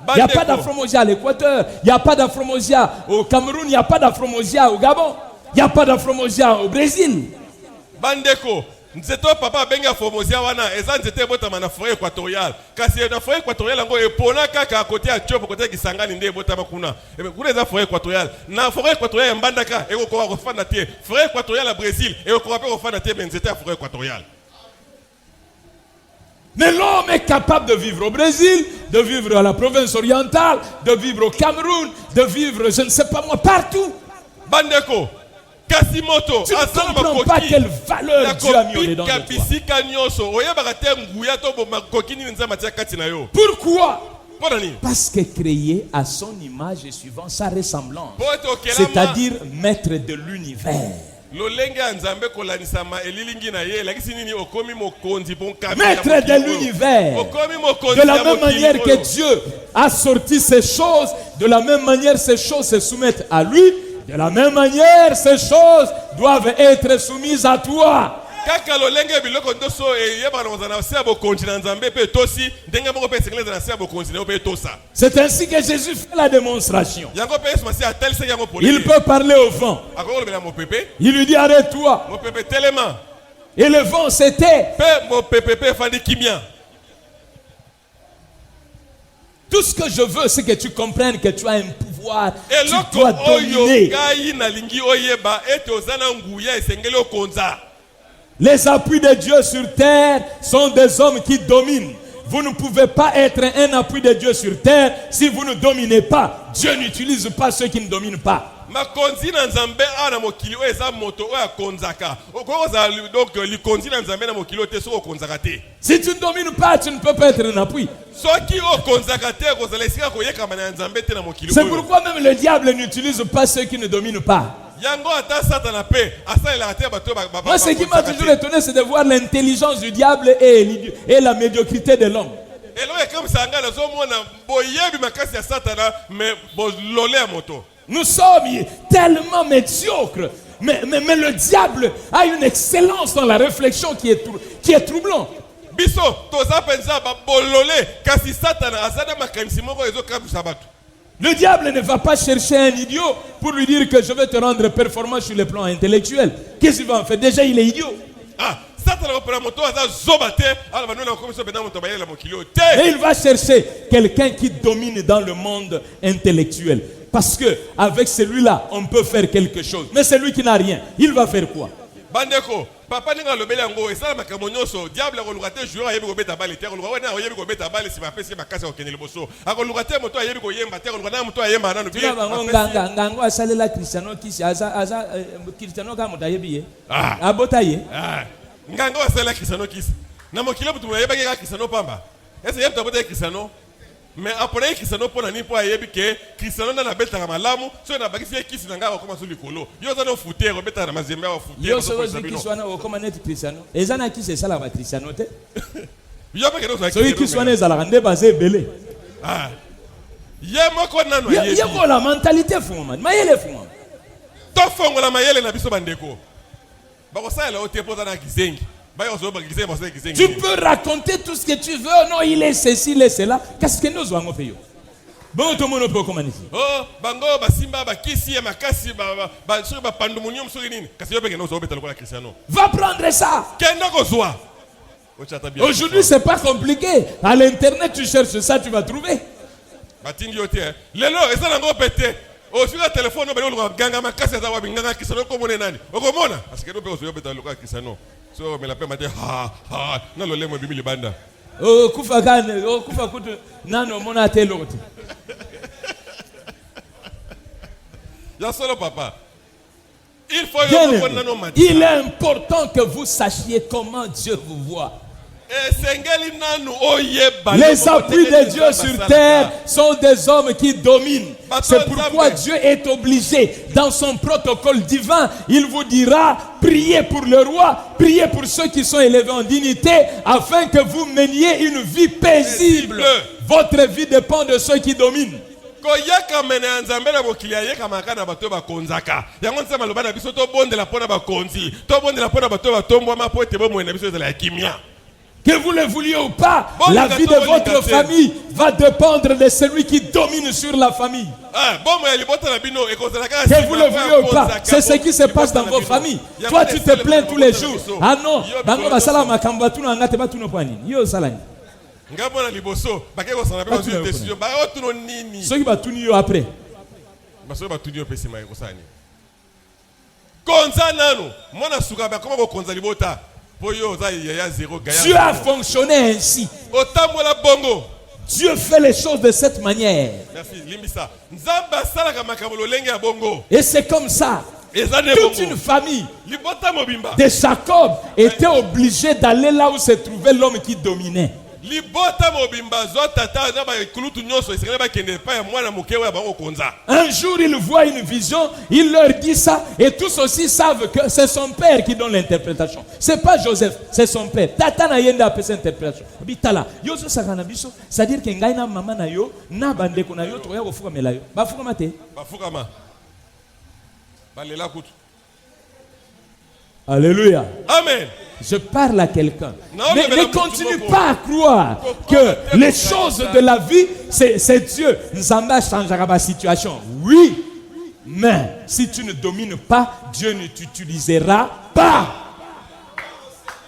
Speaker 1: Il n'y a pas d'afromosia à l'équateur, il n'y a pas d'afromosia au Cameroun, il n'y a pas d'afromosia au Gabon, il n'y a pas d'afromosia au Brésil.
Speaker 3: Bandeko, nzeto papa benga Formozia wana eza nzete botama na forêt équatoriale kasi na forêt équatoriale ngo epona kaka côté ya Tchopo côté Kisangani nde botama kuna kuna eza forêt équatoriale na forêt équatoriale mbandaka eko ko rofana te forêt équatoriale à Brésil eko ko pe rofana te mais nzete ya forêt équatoriale.
Speaker 1: Mais l'homme est capable de vivre au Brésil, de vivre à la province orientale, de vivre au Cameroun, de vivre, je ne sais pas moi, partout.
Speaker 3: Bandeko, Kasimoto,
Speaker 1: tu ne comprends pas quelle valeur Dieu a mis au-dedans de toi. Pourquoi? Parce que créé à son image et suivant sa ressemblance, c'est-à-dire maître de l'univers. Maître de l'univers. De la même manière que Dieu a sorti ces choses, de la même manière ces choses se soumettent à lui, de la même manière ces choses doivent être soumises à toi. C'est ainsi que Jésus fait la démonstration. Il peut parler au vent. Il lui dit arrête-toi. Et le vent s'était. Tout ce que je veux, c'est que tu comprennes que tu as un pouvoir. Tu dois dominer. Les appuis de Dieu sur terre sont des hommes qui dominent. Vous ne pouvez pas être un appui de Dieu sur terre si vous ne dominez pas. Dieu n'utilise pas ceux qui ne dominent pas. Si tu ne domines pas, tu ne peux pas être un appui. C'est pourquoi même le diable n'utilise pas ceux qui ne dominent pas. Moi, ce qui m'a toujours étonné, c'est de voir l'intelligence du diable et la médiocrité de l'homme. Nous sommes tellement médiocres. Mais le diable a une excellence dans la réflexion qui est troublante. Le diable ne va pas chercher un idiot pour lui dire que je vais te rendre performant sur le plan intellectuel. Qu'est-ce qu'il va en faire? Déjà, il est idiot. Et il va chercher quelqu'un qui domine dans le monde intellectuel. Parce que avec celui-là, on peut faire quelque chose. Mais celui qui n'a rien, il va faire quoi?
Speaker 3: Bandeko, papa ninga lobeli yango esala makambo nyonso diable akolukate joueur ayebi kobeta balle te akolukate na ayebi kobeta balle si bapesi makasi okendele boso akolukate moto ayebi koyemba te akolukate moto ayemba nanu bien
Speaker 1: nganga asalela Cristiano kisi aza Cristiano ka moto ayebi ye abota ye
Speaker 3: nganga asalela Cristiano kisi na mokilo butu ayeba ke Cristiano pamba ese yebta bota Cristiano. Mais après Cristiano pona ni po ayebi ke Cristiano na beta ka malamu so na bakisi kisi na ngaka koma so likolo yo za no futero beta na mazembe wa futero
Speaker 1: yo so kisi wana okoma net Cristiano ezana kisi sala ba Cristiano te
Speaker 3: yo ba ke no
Speaker 1: so kisi wana ezala nde baze belé
Speaker 3: ye moko nanu ayebi
Speaker 1: ye ko la mentalité fuma mayele fuma
Speaker 3: to fongo la mayele na biso bandeko bako sala o tepo za na kizengi.
Speaker 1: Tu peux raconter tout ce que tu veux. Non, il est ceci, il est cela. Qu'est-ce que nous avons fait? Bon, tout le monde peut commander.
Speaker 3: Oh, bango, basimba, bakisi, makasi, pandumunium, surinine.
Speaker 1: Va prendre ça. Aujourd'hui, c'est pas compliqué. À l'internet, tu cherches ça, tu vas trouver.
Speaker 3: Lelo, et ça n'a pas pété. Oh, sur le téléphone, on va ganga makasi, ça va bien ganga Cristiano comme on nani. Okomona, parce que nous peut aussi péter le cas Cristiano. So me la paix m'a dit ha na lolé mo bimi libanda.
Speaker 1: Oh kufa gane, oh kufa kutu nano mona telote.
Speaker 3: Ya solo papa.
Speaker 1: Il est important que vous sachiez comment Dieu vous voit. Les appuis de Dieu sur terre sont des hommes qui dominent. C'est pourquoi Dieu est obligé, dans son protocole divin, il vous dira, priez pour le roi, priez pour ceux qui sont élevés en dignité, afin que vous meniez une vie paisible. Votre vie dépend de ceux qui dominent. Que vous le vouliez ou pas,
Speaker 3: Bon,
Speaker 1: la
Speaker 3: les
Speaker 1: vie de
Speaker 3: gâteaux,
Speaker 1: votre
Speaker 3: les gâteaux.
Speaker 1: famille va dépendre de celui qui domine sur la famille. Que vous le vouliez ou pas, c'est ce qui se passe dans vos familles. Toi, tu te plains tous les jours. Ah non, bango basala makambo tu na ngate ba tu no kwani. Yo salani.
Speaker 3: ngabona liboso bakekosana pe bazwi décision baotuno nini
Speaker 1: Ceux qui va tout yo après.
Speaker 3: basoyo batuni yo pesi maye kosani konza nanu mwana suka bakoma kokonza libota po yo za ya zéro gaya
Speaker 1: Dieu a fonctionné ainsi.
Speaker 3: otambola bongo
Speaker 1: Dieu fait les choses de cette manière.
Speaker 3: merci limbisa nzamba salaka makambo lolenge ya bongo
Speaker 1: Et c'est comme ça.
Speaker 3: ezane
Speaker 1: Toute une
Speaker 3: bongo
Speaker 1: famille
Speaker 3: libota mobimba
Speaker 1: de Jacob était obligée d'aller là où se trouvait l'homme qui dominait.
Speaker 3: libota mobimba zo tata na ba kulutu nyonso esengeli bakende pa ya mwana moke oyo bango konza
Speaker 1: Un jour, il voit une vision, il leur dit ça, et tous aussi savent que c'est son père qui donne l'interprétation. C'est pas Joseph, c'est son père. Tata na yenda apesa interprétation. Bitala, yo so sakana biso, c'est-à-dire que ngai na mama na yo, na bandeko na yo, toya kofuka melayo. Ba fuka mate.
Speaker 3: bafukama balela kutu
Speaker 1: Alléluia.
Speaker 3: amen.
Speaker 1: Je parle à quelqu'un.
Speaker 3: Non,
Speaker 1: Mais
Speaker 3: mais
Speaker 1: ne
Speaker 3: la
Speaker 1: continue
Speaker 3: boutique,
Speaker 1: pas à croire que les choses de la vie, c'est Dieu. Nzamba changera ma situation. Oui, mais si tu ne domines pas, Dieu ne t'utilisera pas.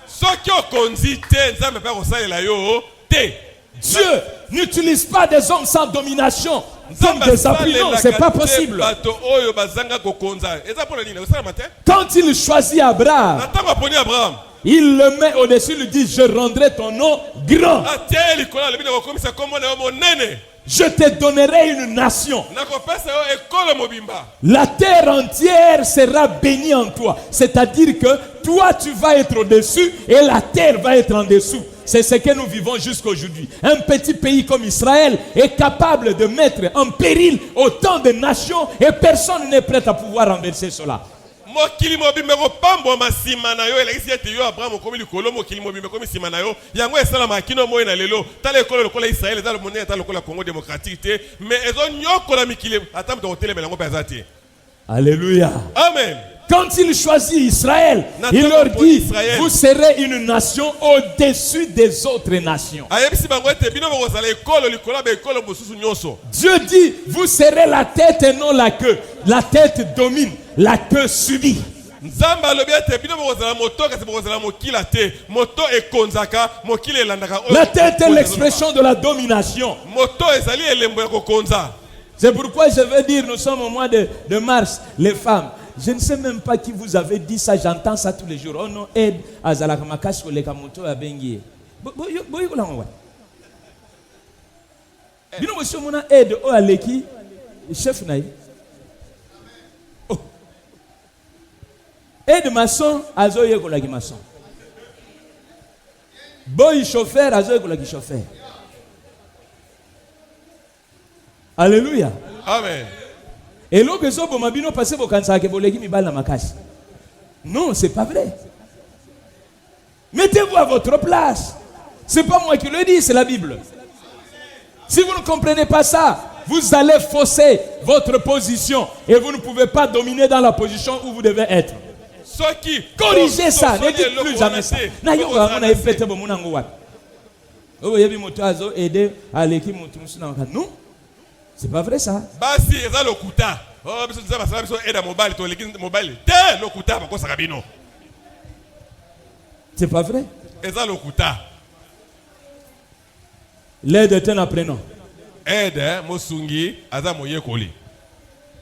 Speaker 3: soki okonzi te nzambe mpe akosalela yo te
Speaker 1: Dieu n'utilise pas des hommes sans domination comme des appuis. Non, c'est pas possible.
Speaker 3: bato oyo bazanga kokonza eza mpona nini osalama te
Speaker 1: Quand il choisit Abraham,
Speaker 3: na ntango aponi abraham
Speaker 1: il le met au-dessus, il lui dit, je rendrai ton nom grand.
Speaker 3: atia ye likolo alobi nakokomisa kombo na yo monene
Speaker 1: Je te donnerai une nation.
Speaker 3: nakopesa yo ekolo mobimba
Speaker 1: La terre entière sera bénie en toi. C'est-à-dire que toi, tu vas être au-dessus et la terre va être en dessous. C'est ce que nous vivons jusqu'aujourd'hui. Un petit pays comme Israël est capable de mettre en péril autant de nations et personne n'est prêt à pouvoir renverser cela.
Speaker 3: mokili mobimba ekopambwama nsima na yo elekisi ete yo abraham okomi likolo mokili mobimba ekomi nsima na yo yango esalama kino moi na lelo tala ekolo lokola israele eza monene ata lokola congo démocratique te mais ezonyokola mikili ata moto akotelemela yango mpe aza te
Speaker 1: Alléluia.
Speaker 3: amen.
Speaker 1: Quand il choisit Israël, il leur dit, vous serez une nation au-dessus des autres nations.
Speaker 3: ayebisi bango ete bino bokozala ekolo likolo ya baekolo mosusu nyonso
Speaker 1: Dieu dit, vous serez la tête et non la queue. La tête domine, la queue subit.
Speaker 3: nzambe alobi ete bino bokozala moto kasi bokozala mokila te moto ekonzaka mokili elandaka oyo
Speaker 1: La tête est l'expression de la domination.
Speaker 3: moto ezali elembo ya kokonza
Speaker 1: C'est pourquoi je veux dire, nous sommes au mois de mars, les femmes. Je ne sais même pas qui vous avez dit ça, j'entends ça tous les jours. Oh non, aide à Zalakamakasi ou les Kamoto à Bengi. Bino monsieur mona aide au aleki chef naï. Oh. Aide maçon azoye kolaki maçon. Boy chauffeur azoye kolaki chauffeur. Alléluia.
Speaker 3: amen.
Speaker 1: Et l'eau que sobo mabino passé pour quand ça que bolegi mi bala makasi. Non, c'est pas vrai. Mettez-vous à votre place. C'est pas moi qui le dis, c'est la Bible. Si vous ne comprenez pas ça, vous allez fausser votre position et vous ne pouvez pas dominer dans la position où vous devez être.
Speaker 3: soki
Speaker 1: Corrigez ça, ne dites plus jamais ça. Na yo va na epete bo munango wapi. Oh yebi moto azo aider aleki moto musuna non. C'est pas vrai ça.
Speaker 3: basi eza lokuta oh biso nzambe asala biso eda mobali to leki mobali te lokuta bakosaka bino
Speaker 1: C'est pas vrai.
Speaker 3: eza lokuta
Speaker 1: L'aide est un apprenant.
Speaker 3: ede mosungi aza moyekoli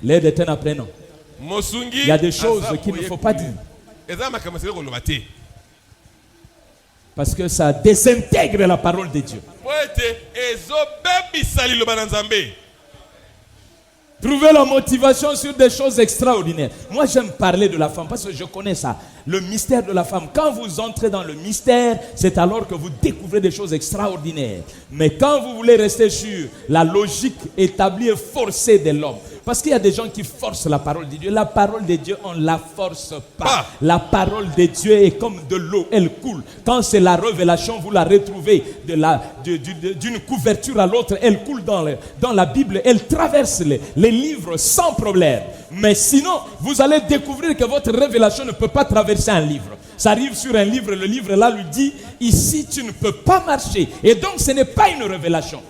Speaker 1: L'aide est un apprenant.
Speaker 3: mosungi
Speaker 1: Il y a des choses qu'il ne faut pas dire.
Speaker 3: eza makambo esili koloba te
Speaker 1: Parce que ça désintègre la parole de Dieu.
Speaker 3: po ete ezobebisa liloba na nzambe.
Speaker 1: Trouvez la motivation sur des choses extraordinaires. Moi, j'aime parler de la femme parce que je connais ça. Le mystère de la femme. Quand vous entrez dans le mystère, c'est alors que vous découvrez des choses extraordinaires. Mais quand vous voulez rester sur la logique établie et forcée de l'homme, parce qu'il y a des gens qui forcent la parole de Dieu. La parole de Dieu, on ne la force pas. La parole de Dieu est comme de l'eau, elle coule. Quand c'est la révélation, vous la retrouvez d'une couverture à l'autre. Elle coule dans la Bible, elle traverse les livres sans problème. Mais sinon, vous allez découvrir que votre révélation ne peut pas traverser un livre. ça arrive sur un livre, le livre là lui dit, ici tu ne peux pas marcher. Et donc ce n'est pas une révélation.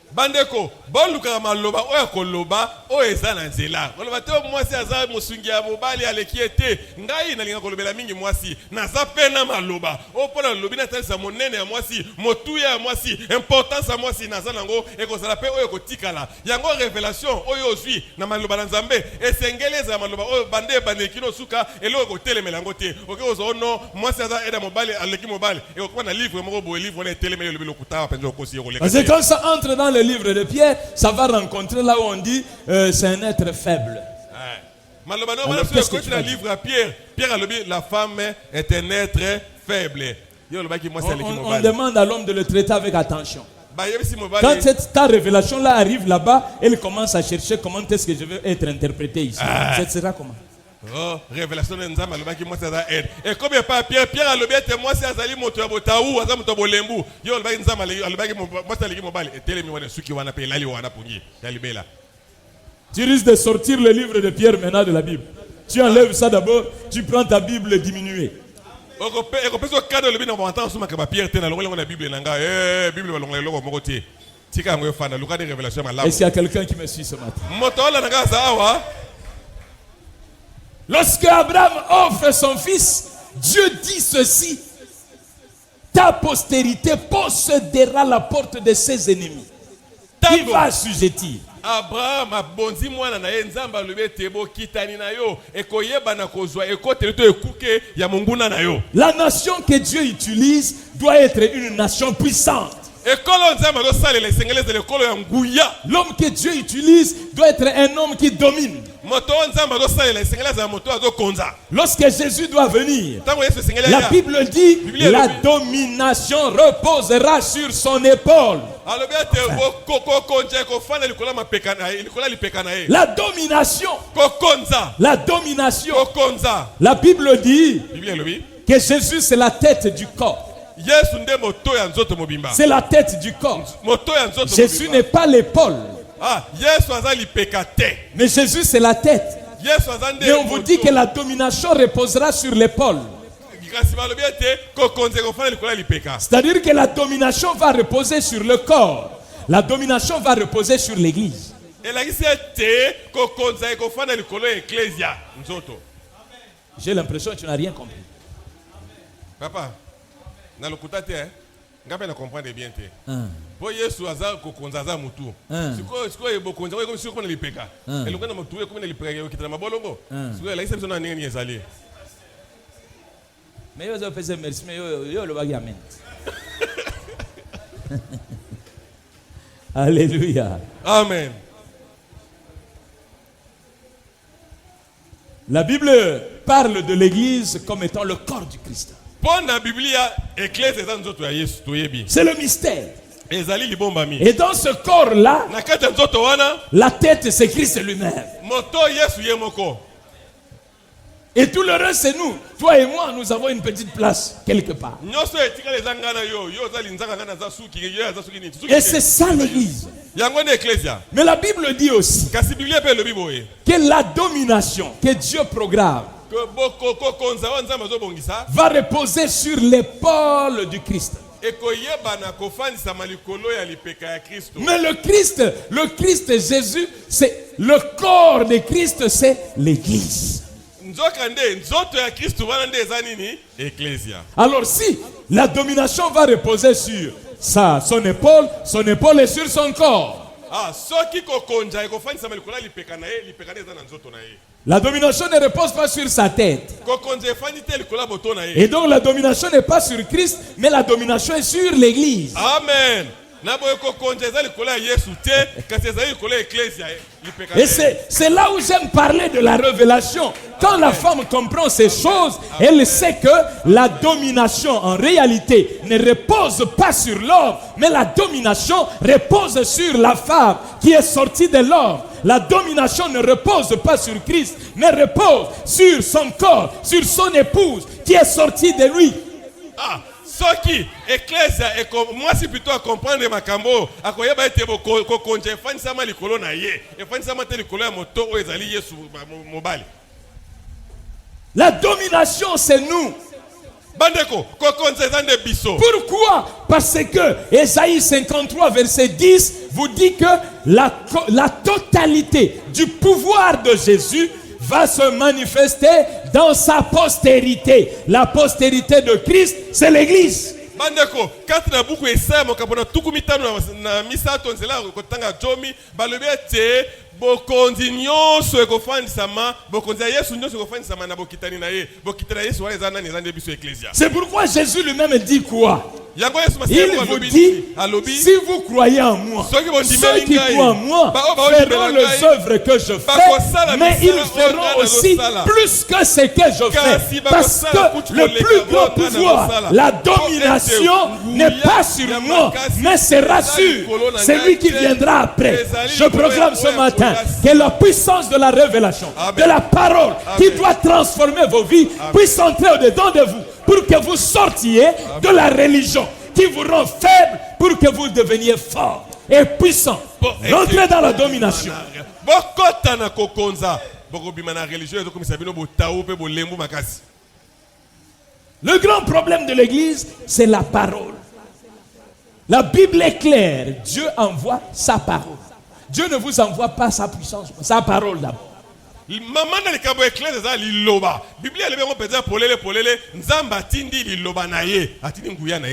Speaker 3: Bandeko, bon luka maloba oya koloba o eza na nzela. Koloba te mwasi aza musungi ya mobali aleki ete ngai na linga kolobela mingi mwasi naza pena maloba. O pona lobi na tsa monene ya mwasi, motuya ya mwasi, importance ya mwasi naza nango ekozala pe oyo kotikala. Yango révélation oyo ozwi na maloba na Nzambe esengeleza ya maloba oyo bande kino suka elo kotelemela ngo te. Oke ozono mwasi aza eda mobali aleki mobali. E okwa na livre moko bo livre na telemela lobi lokuta penjo kosi koleka.
Speaker 1: Parce que quand ça entre dans le livre de Pierre, ça va rencontrer là où on dit c'est un être faible. Alors, qu'est-ce que tu
Speaker 3: le livre à Pierre, Pierre a dit la femme est un être faible.
Speaker 1: On demande à l'homme de le traiter avec attention. Quand ta révélation là arrive là-bas, elle commence à chercher comment est-ce que je veux être interprété ici. Ce sera comment?
Speaker 3: Oh, révélation de Nzamba alobaki moi ça aide. Et comme il n'y a pas Pierre alobi ete moi c'est azali moto ya botaou, aza moto bolembu. Yo alobaki Nzamba alobaki moi ça aliki mobile et telemi wana suki wana pe lali wana pungi. Ya libela.
Speaker 1: Tu risques de sortir le livre de Pierre maintenant de la Bible. Tu enlèves ça d'abord, tu prends ta Bible diminuée.
Speaker 3: Eko peso cadre lobi na bontan suma ka ba Pierre te na longola na Bible nanga Bible ba longola loko moko te. Tika ngoyo fana luka de révélation ma labo.
Speaker 1: Est-ce qu'il y a quelqu'un qui me suit ce matin?
Speaker 3: Moto la nanga sawa.
Speaker 1: Lorsque Abraham offre son fils, Dieu dit ceci: ta postérité possédera la porte de ses ennemis. Qui va assujettir?
Speaker 3: Abraham abondi mwana na ye Nzamba lobi tebo kitani na yo ekoyeba na kozwa ekoteli to ekuke ya monguna na yo.
Speaker 1: La nation que Dieu utilise doit être une nation puissante. L'homme que Dieu utilise doit être un homme qui domine. Lorsque Jésus doit venir, la Bible dit la domination reposera sur son épaule. La domination. La Bible dit que Jésus c'est la tête du corps. C'est la tête du corps. Jésus n'est pas l'épaule. Mais Jésus c'est la tête. Mais on vous dit que la domination reposera sur l'épaule. C'est-à-dire que la domination va reposer sur le corps. La domination va reposer sur l'église. J'ai l'impression que tu n'as rien compris.
Speaker 3: Papa, na lokuta te ngape na comprendre bien te. Po Yesu aza kokonza za mutu. Siko ebokonza ko siko na lipeka. Elonga na mutu ko na lipeka yo kitana mabolongo. Siko la isa na nini ezali.
Speaker 1: Mais yo zo pese merci mais yo le bagi amen. Alléluia.
Speaker 3: Amen.
Speaker 1: La Bible parle de l'église comme étant le corps du Christ. C'est le mystère. Et dans ce corps-là, la tête c'est Christ lui-même. Et tout le reste c'est nous. Toi et moi, nous avons une petite place quelque part. Et c'est ça l'église. Mais la Bible dit aussi que la domination que Dieu programme va reposer sur l'épaule du Christ. Mais le Christ Jésus, c'est le corps de Christ, c'est l'église. Alors si la domination va reposer sur son épaule est sur son corps. La domination ne repose pas sur sa tête. Et donc la domination n'est pas sur Christ, mais la domination est sur l'église.
Speaker 3: Amen.
Speaker 1: Et c'est là où j'aime parler de la révélation. Quand la femme comprend ces choses, elle sait que la domination en réalité ne repose pas sur l'homme, mais la domination repose sur la femme qui est sortie de l'homme. La domination ne repose pas sur Christ, mais repose sur son corps, sur son épouse qui est sortie de lui.
Speaker 3: Soki ecclesia moi si plutôt à comprendre makambo akoyeba ete ko konje fanisa mali likolo na ye e fanisa mate likolo ya moto o ezali Yesu mobali.
Speaker 1: La domination c'est nous.
Speaker 3: Bandeko, kokonza nde biso.
Speaker 1: Pourquoi? Parce que Ésaïe 53 verset 10 vous dit que la totalité du pouvoir de Jésus va se manifester dans sa postérité. La postérité de Christ, c'est l'Église.
Speaker 3: Bandeko, kati na buku Esaya mokapona tuku mitano na misato nzela kotanga jomi balobi ete bokonzi nyonso ekofandisama bokonzi ya Yesu nyonso ekofandisama na bokitani na ye bokitana Yesu wala eza nani eza nde biso ecclesia.
Speaker 1: C'est pourquoi Jésus lui-même dit quoi?
Speaker 3: Yango Yesu
Speaker 1: Il vous dit, si vous croyez en moi, ceux qui croient en moi feront les œuvres que je fais, mais ils feront aussi plus que ce que je fais. Parce que le plus grand pouvoir, la domination, n'est pas sur moi, mais sera sur celui qui viendra après. Je proclame ce matin que la puissance de la révélation, de la parole qui doit transformer vos vies, puisse entrer au-dedans de vous pour que vous sortiez de la religion qui vous rend faible pour que vous deveniez fort et puissant. Rentrez dans la domination. Le grand problème de l'Église, c'est la parole. La Bible est claire. Dieu envoie sa parole. Dieu ne vous envoie pas sa puissance, sa parole d'abord.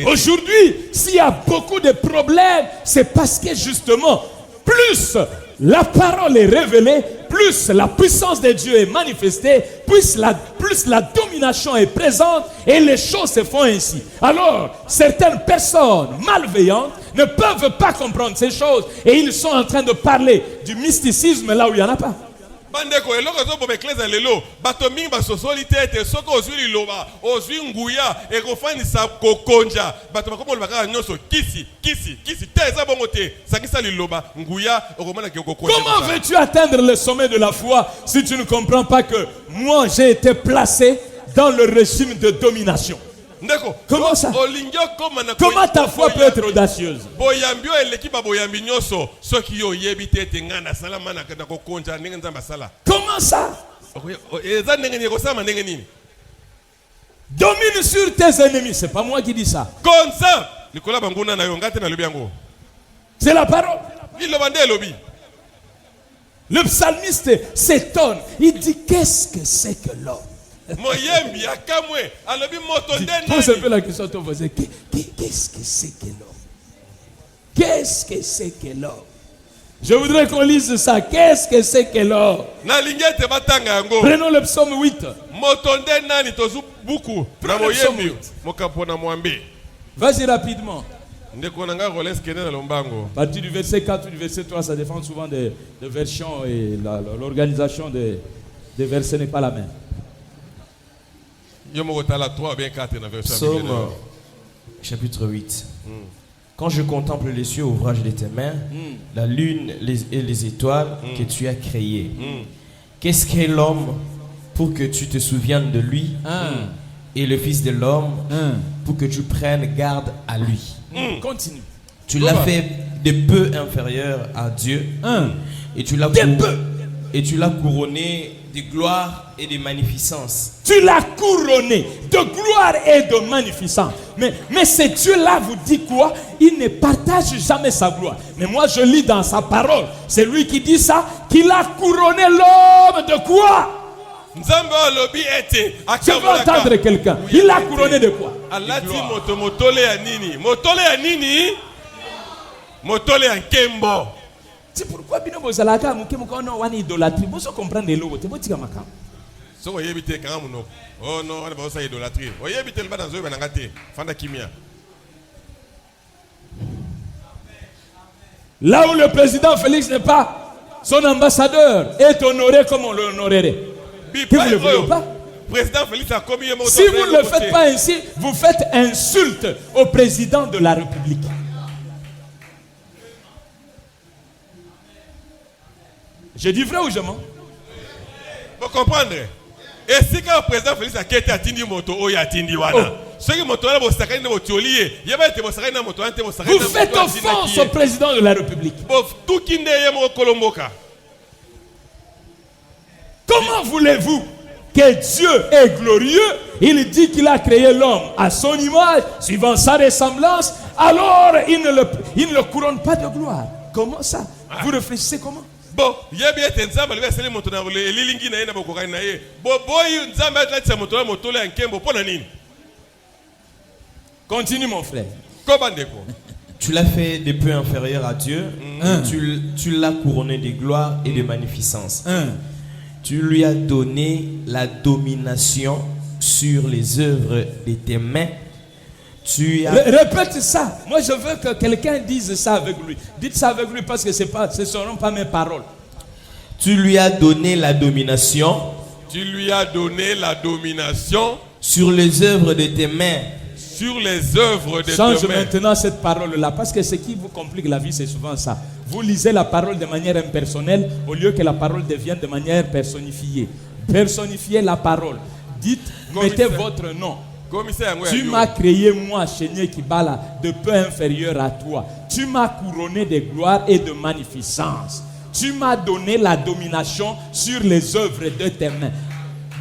Speaker 1: Aujourd'hui, s'il y a beaucoup de problèmes, c'est parce que justement, plus la parole est révélée, plus la puissance de Dieu est manifestée, plus la domination est présente et les choses se font ainsi. Alors, certaines personnes malveillantes ne peuvent pas comprendre ces choses et ils sont en train de parler du mysticisme là où il n'y en a pas.
Speaker 3: Bandeko eloko zo bombe ekleza lelo bato mingi basosoli te soko ozwi liloba ozwi nguya ekofandisa kokonja bato bakomo lobaka nyonso kisi te eza bongo te sakisa liloba nguya okomana ke kokonja.
Speaker 1: Comment veux-tu atteindre le sommet de la foi si tu ne comprends pas que moi j'ai été placé dans le régime de domination? Comment ça? Comment ta foi peut être audacieuse? Comment ça? Domine sur tes ennemis. C'est pas moi qui dis ça. C'est la parole. Le psalmiste s'étonne. Il dit, qu'est-ce que c'est que l'homme? Pose un peu la question à ton voisin. Qu'est-ce que c'est que l'homme? Qu'est-ce que c'est que l'homme? Je voudrais qu'on lise ça. Qu'est-ce que c'est que l'homme? Prenons le psaume 8. Vas-y rapidement. À partir du verset 4 ou du verset 3, ça dépend souvent des versions et l'organisation des versets n'est pas la même.
Speaker 4: Psaume chapitre 8. Quand je contemple les cieux, ouvrage de tes mains, la lune et les étoiles que tu as créées, qu'est-ce qu'est l'homme pour que tu te souviennes de lui, et le fils de l'homme pour que tu prennes garde à lui?
Speaker 1: Continue.
Speaker 4: Tu l'as fait de peu inférieur à Dieu, et tu l'as couronné de gloire et de magnificence.
Speaker 1: Tu l'as couronné de gloire et de magnificence. Mais ce Dieu-là vous dit quoi? Il ne partage jamais sa gloire. Mais moi je lis dans sa parole, c'est lui qui dit ça, qu'il a couronné l'homme de quoi? Je veux entendre quelqu'un. Il l'a couronné de quoi? C'est pourquoi bino bozalaka muke mukono wani idolâtrie. Vous comprenez le wote botika makam.
Speaker 3: So oyebite kanga muno. Oh non, on va ça idolâtrie. Oyebite le badanzo banangate. Fanda kimia.
Speaker 1: Là où le président Félix n'est pas, son ambassadeur est honoré comme on l'honorerait. Que vous ne voulez pas?
Speaker 3: Président Félix a commis un mot.
Speaker 1: Si vous ne le faites pas ainsi, vous faites insulte au président de la République. Je dis vrai ou je mens?
Speaker 3: Vous comprenez? Et si quand le président Félix a été atteint moto, il a atteint wana.
Speaker 1: Vous faites offense au président de la République. Comment voulez-vous que Dieu est glorieux il dit qu'il a créé l'homme à son image, suivant sa ressemblance, alors il ne le couronne pas de gloire. Comment ça? Vous réfléchissez comment?
Speaker 3: Bon, yebi ete nzamba libe sele moto na elilingi na ye na bokokani na ye. Bo boy nzamba atlatisa moto na moto le nkembo pona nini?
Speaker 1: Continue mon frère.
Speaker 3: Kobandeko.
Speaker 4: Tu l'as fait des peu inférieur à Dieu, et tu l'as couronné de gloire et de magnificence. Tu lui as donné la domination sur les œuvres de tes mains.
Speaker 1: Répète ça. Moi, je veux que quelqu'un dise ça avec lui. Dites ça avec lui parce que ce ne seront pas mes paroles.
Speaker 4: Tu lui as donné la domination.
Speaker 3: Tu lui as donné la domination
Speaker 4: sur les œuvres de tes mains.
Speaker 3: Sur les œuvres de
Speaker 1: Change
Speaker 3: tes mains.
Speaker 1: maintenant cette parole-là, parce que ce qui vous complique la vie, c'est souvent ça. Vous lisez la parole de manière impersonnelle au lieu que la parole devienne de manière personnifiée. Personnifiez la parole. Dites, mettez votre nom. Tu m'as créé, moi, Chénier Kibala, de peu inférieur à toi. Tu m'as couronné de gloire et de magnificence. Tu m'as donné la domination sur les œuvres de tes mains.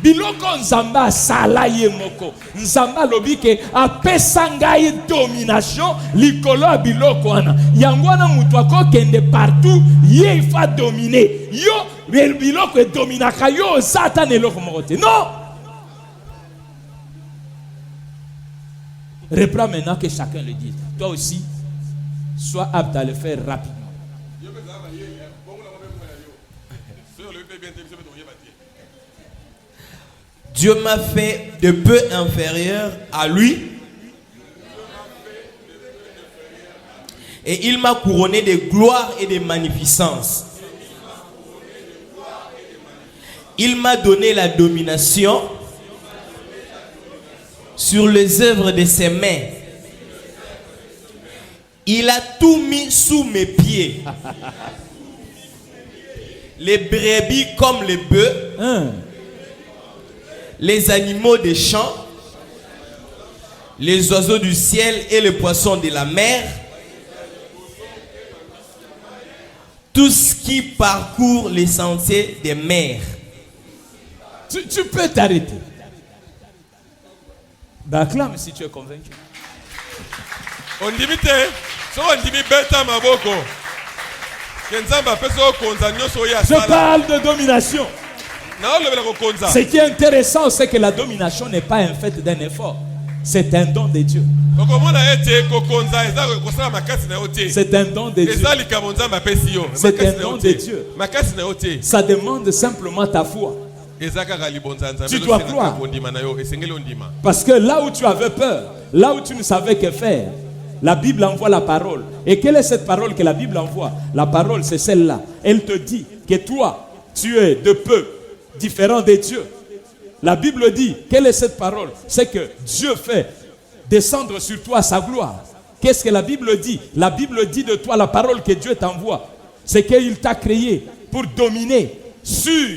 Speaker 1: Biloko nzamba sala ye moko. Nzamba lobi ke apesa ngai domination likolo ya biloko wana. Yango wana mutu akokende partout, ye il faut dominer. Yo biloko e dominaka yo zata ne loko moko te. Non. Reprends maintenant que chacun le dise. Toi aussi, sois apte à le faire rapidement.
Speaker 4: Dieu m'a fait de peu inférieur à lui. Et il m'a couronné de gloire et de magnificence. Il m'a donné la domination sur les œuvres de ses mains. Il a tout mis sous mes pieds. Les brebis comme les bœufs. Les animaux des champs, les oiseaux du ciel et les poissons de la mer, tout ce qui parcourt les sentiers des mers.
Speaker 1: Tu peux t'arrêter. Acclame si tu es convaincu.
Speaker 3: On dit vite, on dit bêta maboko.
Speaker 1: Je parle de domination. Ce qui est intéressant, c'est que la domination n'est pas un fait d'un effort. C'est un don de Dieu. C'est un don de Dieu. C'est un don de Dieu. Ça demande simplement ta foi. Tu dois croire. Parce que là où tu avais peur, là où tu ne savais que faire, la Bible envoie la parole. Et quelle est cette parole que la Bible envoie? La parole, c'est celle-là. Elle te dit que toi, tu es de peu différent de Dieu. La Bible dit, quelle est cette parole? C'est que Dieu fait descendre sur toi sa gloire. Qu'est-ce que la Bible dit? La Bible dit de toi la parole que Dieu t'envoie. C'est qu'il t'a créé pour dominer sur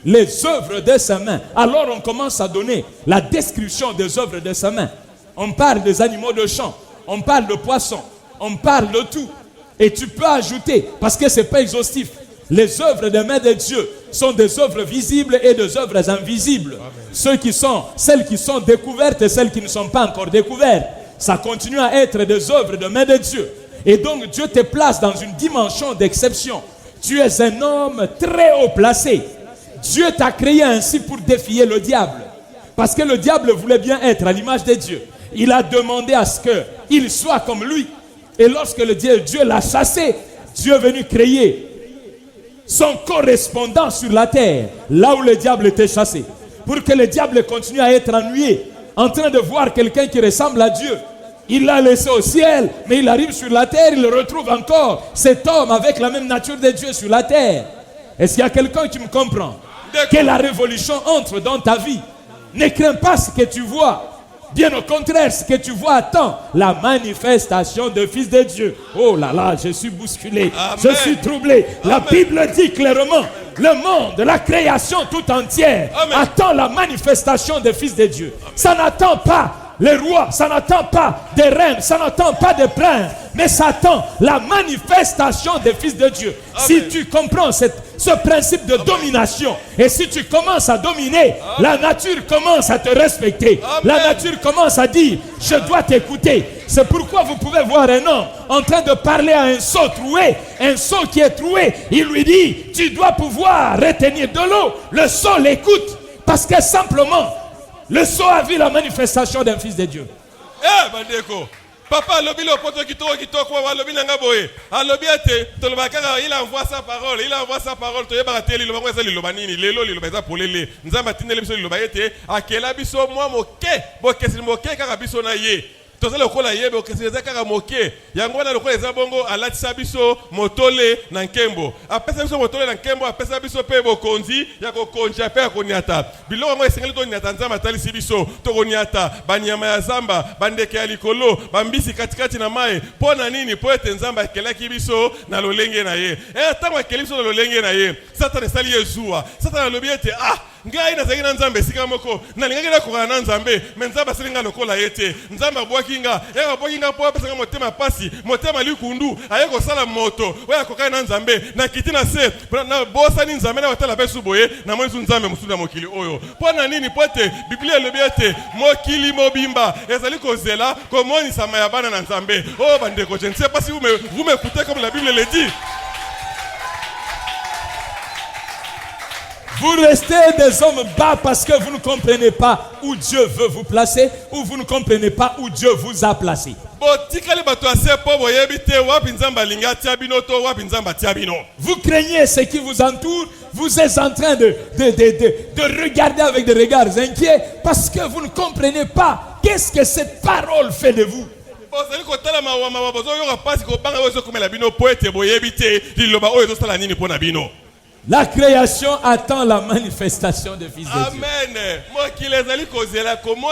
Speaker 1: les œuvres de ses mains. Alors on commence à donner la description des œuvres de ses mains. On parle des animaux de champ, on parle de poissons, on parle de tout. Et tu peux ajouter, parce que ce n'est pas exhaustif, les œuvres des mains de Dieu sont des œuvres visibles et des œuvres invisibles. Celles qui sont découvertes et celles qui ne sont pas encore découvertes. Ça continue à être des œuvres des mains de Dieu. Et donc Dieu te place dans une dimension d'exception. Tu es un homme très haut placé. Dieu t'a créé ainsi pour défier le diable. Parce que le diable voulait bien être à l'image de Dieu. Il a demandé à ce qu'il soit comme lui. Et lorsque Dieu l'a chassé, Dieu est venu créer son correspondant sur la terre, là où le diable était chassé. Pour que le diable continue à être ennuyé, en train de voir quelqu'un qui ressemble à Dieu. Il l'a laissé au ciel, mais il arrive sur la terre, il retrouve encore cet homme avec la même nature de Dieu sur la terre. Est-ce qu'il y a quelqu'un qui me comprend? Que la révolution entre dans ta vie. Ne crains pas ce que tu vois. Bien au contraire, ce que tu vois attend la manifestation de Fils de Dieu. Oh là là, je suis bousculé. Amen. Je suis troublé. Amen. La Bible dit clairement, le monde, la création tout entière attend la manifestation de Fils de Dieu. Amen. Ça n'attend pas les rois, ça n'attend pas des reines, ça n'attend pas des princes, mais ça attend la manifestation des fils de Dieu.
Speaker 3: Amen.
Speaker 1: Si tu comprends ce principe de domination, et si tu commences à dominer, la nature commence à te respecter.
Speaker 3: Amen.
Speaker 1: La nature commence à dire, je dois t'écouter. C'est pourquoi vous pouvez voir un homme en train de parler à un sot troué, un sot qui est troué, il lui dit, tu dois pouvoir retenir de l'eau. Le sot l'écoute, parce que simplement, le sot a vu la manifestation d'un fils de Dieu.
Speaker 3: Eh, bandeko. Papa, lobi le poto kitoko, lobi nanga boye. Alobi ate, tolobakaka, il envoie sa parole, toyeba teli lo bango ezali lo banini, lelo li lo beza polele. Nzamba tinele biso li lo bayete, akela biso mwa moke, bokesi moke kaka biso na ye. Tozali lokola yebe okeseza kaka moke yango wana lokola eza bongo alatisa biso motole na nkembo apesa biso motole na nkembo apesa biso pe bokonzi ya kokonja pe ya koniata biloko ngo esengeli to niata nzamba atalisi biso to koniata banyama ya zamba bandeke ya likolo bambisi katikati na mai po na nini po ete nzamba akelaki biso na lolenge na ye tango akeli biso na lolenge na ye satana esali ye zuwa satana alobi ete ngai nazali na nzambe esika moko nalingaki nakokana na nzambe me nzambe asalinga lokola ye te nzambe abwakinga abwakinga mpo apesanga motema pasi motema likundu aye kosala moto oyo akokani na nzambe nakiti na se bosani nzambe na batala mpe su boye namoni su nzambe mosusu na mokili oyo mpo na nini mpo ete biblia elobi ete mokili mobimba ezali kozela komonisama ya bana na nzambe oyo bandeko je ne sais pas si vous m'écoutez comme la Bible le dit.
Speaker 1: Vous restez des hommes bas parce que vous ne comprenez pas où Dieu veut vous placer ou vous ne comprenez pas où Dieu vous a placé. Vous craignez ce qui vous entoure, vous êtes en train de regarder avec des regards inquiets parce que vous ne comprenez pas qu'est-ce que cette parole fait de vous. La création attend la manifestation des fils de Dieu.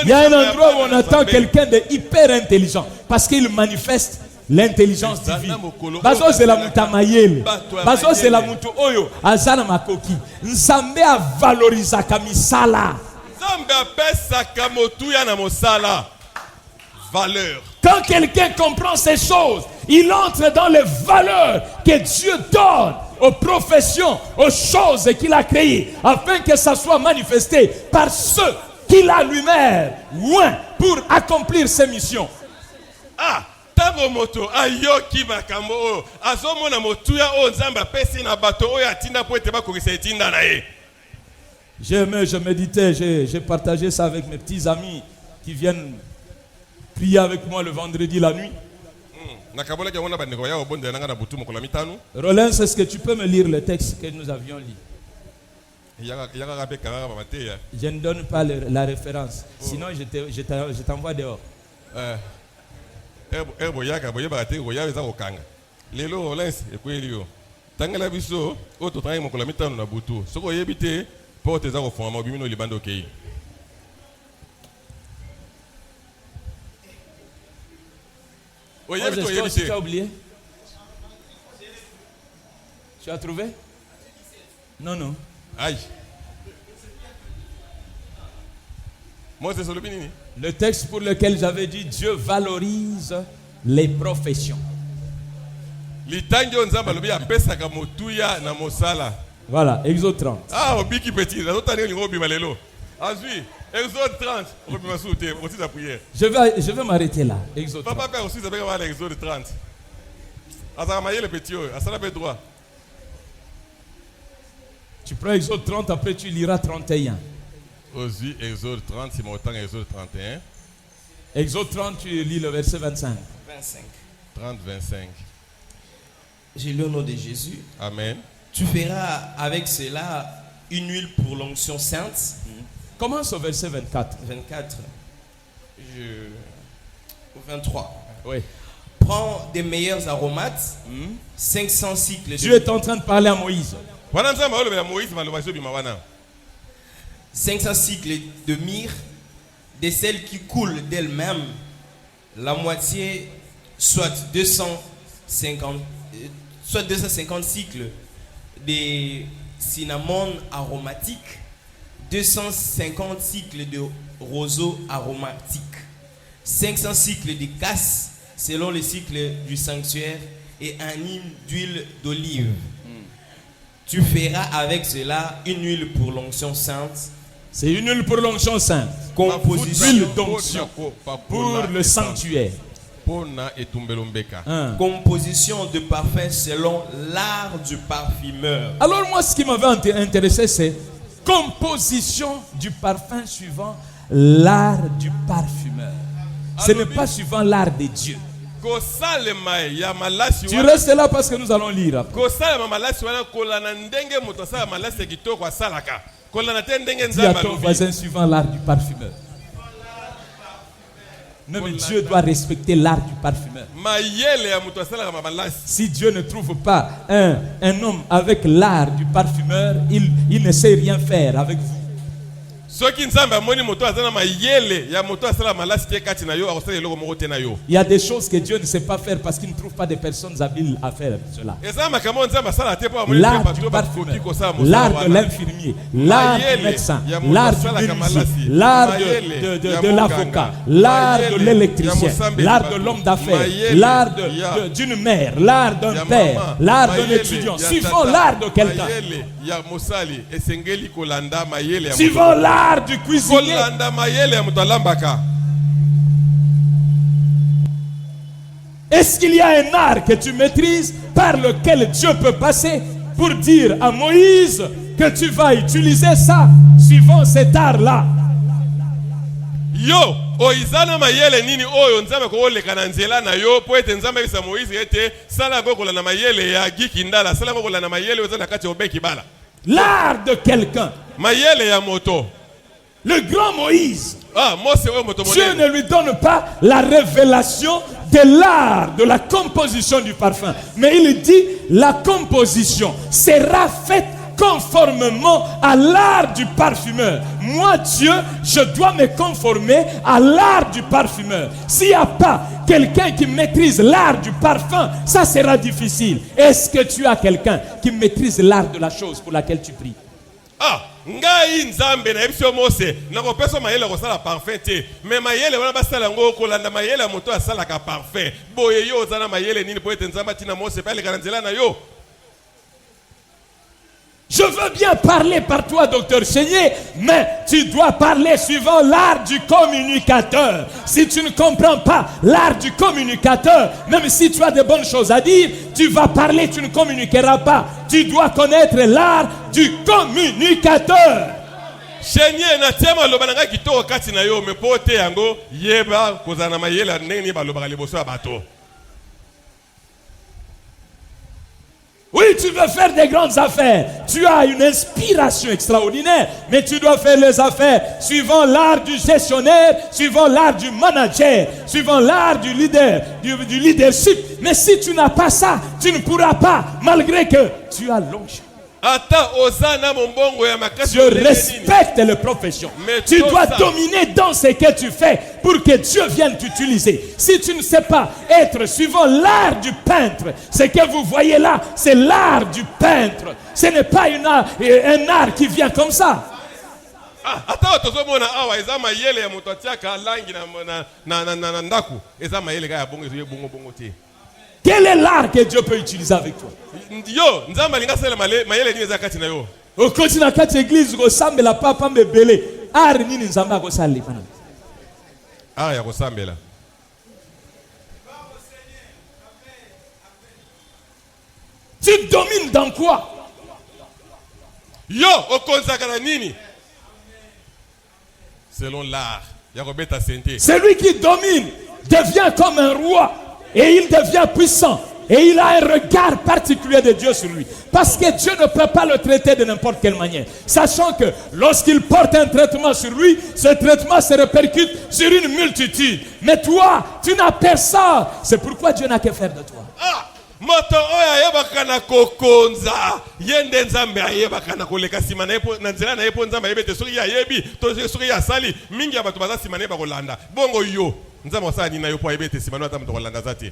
Speaker 1: Il y a un endroit où on attend quelqu'un de hyper intelligent parce qu'il manifeste l'intelligence divine. Bazo c'est la mutamayele. Bazo c'est la mutu oyo azana makoki. Nzambe a valorisé kamisala. Nzambe apesa kamotuya na mosala. Valeur. Quand quelqu'un comprend ces choses, il entre dans les valeurs que Dieu donne aux professions, aux choses qu'il a créées, afin que ça soit manifesté par ceux qu'il a lui-même loin pour accomplir ses missions.
Speaker 3: Tango moto ayoki makambo azomona motuya o nzamba pesi na bato oyo atinda po ete bakokisa etinda na ye.
Speaker 1: Je méditais, j'ai partagé ça avec mes petits amis qui viennent prier avec moi le vendredi la nuit. Rollins, est-ce que tu peux me lire le texte que nous avions lu? Je ne donne pas la référence, sinon je t'envoie dehors. Tu as oublié? Tu as trouvé? Non.
Speaker 3: Aïe.
Speaker 1: Le texte pour lequel j'avais dit Dieu valorise les professions. Voilà, Exode 30.
Speaker 3: Exode 30.
Speaker 1: Je vais m'arrêter là. Exode 30.
Speaker 3: Papa aussi Exode 30.
Speaker 1: Tu prends Exode 30, après tu liras 31.
Speaker 3: Aussi Exode 30, c'est mon temps Exode 31.
Speaker 1: Exode 30, tu lis le verset 25.
Speaker 3: 30, 25.
Speaker 4: J'ai lu au nom de Jésus.
Speaker 3: Amen.
Speaker 4: Tu feras avec cela une huile pour l'onction sainte.
Speaker 1: Commence au verset 24.
Speaker 4: 24. 23.
Speaker 1: Oui.
Speaker 4: Prends des meilleurs aromates, 500 cycles.
Speaker 1: Dieu est en train de parler à Moïse.
Speaker 4: 500 cycles de myrrhe, de celles qui coulent d'elles-mêmes, la moitié, soit 250 cycles de cinnamon aromatique, 250 cycles de roseau aromatique, 500 cycles de casse selon le cycle du sanctuaire et un hymne d'huile d'olive. Tu feras avec cela une huile pour l'onction sainte.
Speaker 1: C'est une huile pour l'onction sainte.
Speaker 4: Composition
Speaker 1: Huile d'onction pour le sanctuaire.
Speaker 4: Composition de parfum selon l'art du parfumeur.
Speaker 1: Alors moi, ce qui m'avait intéressé, c'est composition du parfum suivant l'art du parfumeur. Ce n'est pas suivant l'art de Dieu. Tu restes là parce que nous allons lire après. Dis à ton voisin suivant l'art du parfumeur. Même Dieu doit respecter l'art du parfumeur. Si Dieu ne trouve pas un homme avec l'art du parfumeur, il ne sait rien faire avec vous. Il y a des choses que Dieu ne sait pas faire parce qu'il ne trouve pas de personnes habiles à faire cela. L'art du parfumeur, l'art de l'infirmier, l'art du médecin, l'art du menuisier, l'art de l'avocat, l'art de l'électricien, l'art de l'homme d'affaires, l'art d'une mère, l'art d'un père, l'art d'un étudiant, suivant l'art de quelqu'un. Suivant l'art du cuisinier. Est-ce qu'il y a un art que tu maîtrises par lequel Dieu peut passer pour dire à Moïse que tu vas utiliser ça suivant cet art-là?
Speaker 3: Yo, oizana mayele nini oyo nzambe ko lekana nzela na yo po ete nzambe bisa Moïse ete sala ngokola na mayele ya gikindala sala ngokola na mayele ozana kati obeki bala.
Speaker 1: L'art de quelqu'un.
Speaker 3: Mayele ya moto.
Speaker 1: Le grand Moïse.
Speaker 3: Dieu
Speaker 1: ne lui donne pas la révélation de l'art, de la composition du parfum. Mais il dit, la composition sera faite conformément à l'art du parfumeur. Moi, Dieu, je dois me conformer à l'art du parfumeur. S'il n'y a pas quelqu'un qui maîtrise l'art du parfum, ça sera difficile. Est-ce que tu as quelqu'un qui maîtrise l'art de la chose pour laquelle tu pries?
Speaker 3: Ngai nzambe na ebisio mose na ko peso mayele ko sala parfum te mais mayele wana basala ngo ko landa mayele moto asala ka parfum boye yo zana mayele nini po ete nzamba tina mose pa le kanzela na yo.
Speaker 1: Je veux bien parler par toi, docteur Chénier, mais tu dois parler suivant l'art du communicateur. Si tu ne comprends pas l'art du communicateur, même si tu as de bonnes choses à dire, tu vas parler, tu ne communiqueras pas. Tu dois connaître l'art du communicateur.
Speaker 3: Chénier na tiama lobananga kitoko kati na yo me pote yango yeba kozana mayele neni ba lobaka liboso ya bato.
Speaker 1: Oui, tu veux faire des grandes affaires. Tu as une inspiration extraordinaire. Mais tu dois faire les affaires suivant l'art du gestionnaire, suivant l'art du manager, suivant l'art du leader, du leadership. Mais si tu n'as pas ça, tu ne pourras pas, malgré que tu as l'onction. Je respecte les professions. Tu dois dominer dans ce que tu fais pour que Dieu vienne t'utiliser. Si tu ne sais pas être suivant l'art du peintre, ce que vous voyez là, c'est l'art du peintre. Ce n'est pas un art qui vient comme ça. Quel est l'art que Dieu peut utiliser avec toi? Au continent de l'église, la papa me belé. Art ni nzamba ko sali pana.
Speaker 3: Ah ya ko sambela.
Speaker 1: Tu domines dans quoi?
Speaker 3: Yo, okonzakana nini? Selon l'art.
Speaker 1: Celui qui domine devient comme un roi. Et il devient puissant. Et il a un regard particulier de Dieu sur lui. Parce que Dieu ne peut pas le traiter de n'importe quelle manière. Sachant que lorsqu'il porte un traitement sur lui, ce traitement se répercute sur une multitude. Mais toi, tu n'as personne. C'est pourquoi Dieu n'a qu'à faire de toi.
Speaker 3: Moto oya yebakana kokonza yende nzambe ayebakana koleka simana epo na nzela na epo nzambe yebete soki ya yebi to soki ya sali mingi abatu baza simana ba kolanda bongo yo nzambe osala ni na yo po yebete simana ata mto kolanda zati.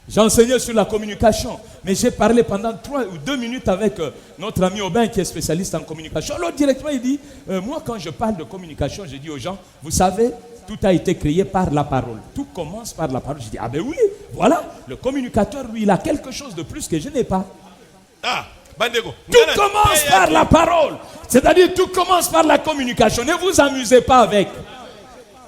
Speaker 1: J'enseignais sur la communication, mais j'ai parlé pendant 3 ou 2 minutes avec notre ami Aubin qui est spécialiste en communication. Alors directement il dit, moi quand je parle de communication, je dis aux gens, vous savez, tout a été créé par la parole. Tout commence par la parole. Je dis, ah ben oui, voilà, le communicateur, lui, il a quelque chose de plus que je n'ai pas.
Speaker 3: Ah, Bandeko.
Speaker 1: Tout commence par la parole. C'est-à-dire, tout commence par la communication. Ne vous amusez pas avec.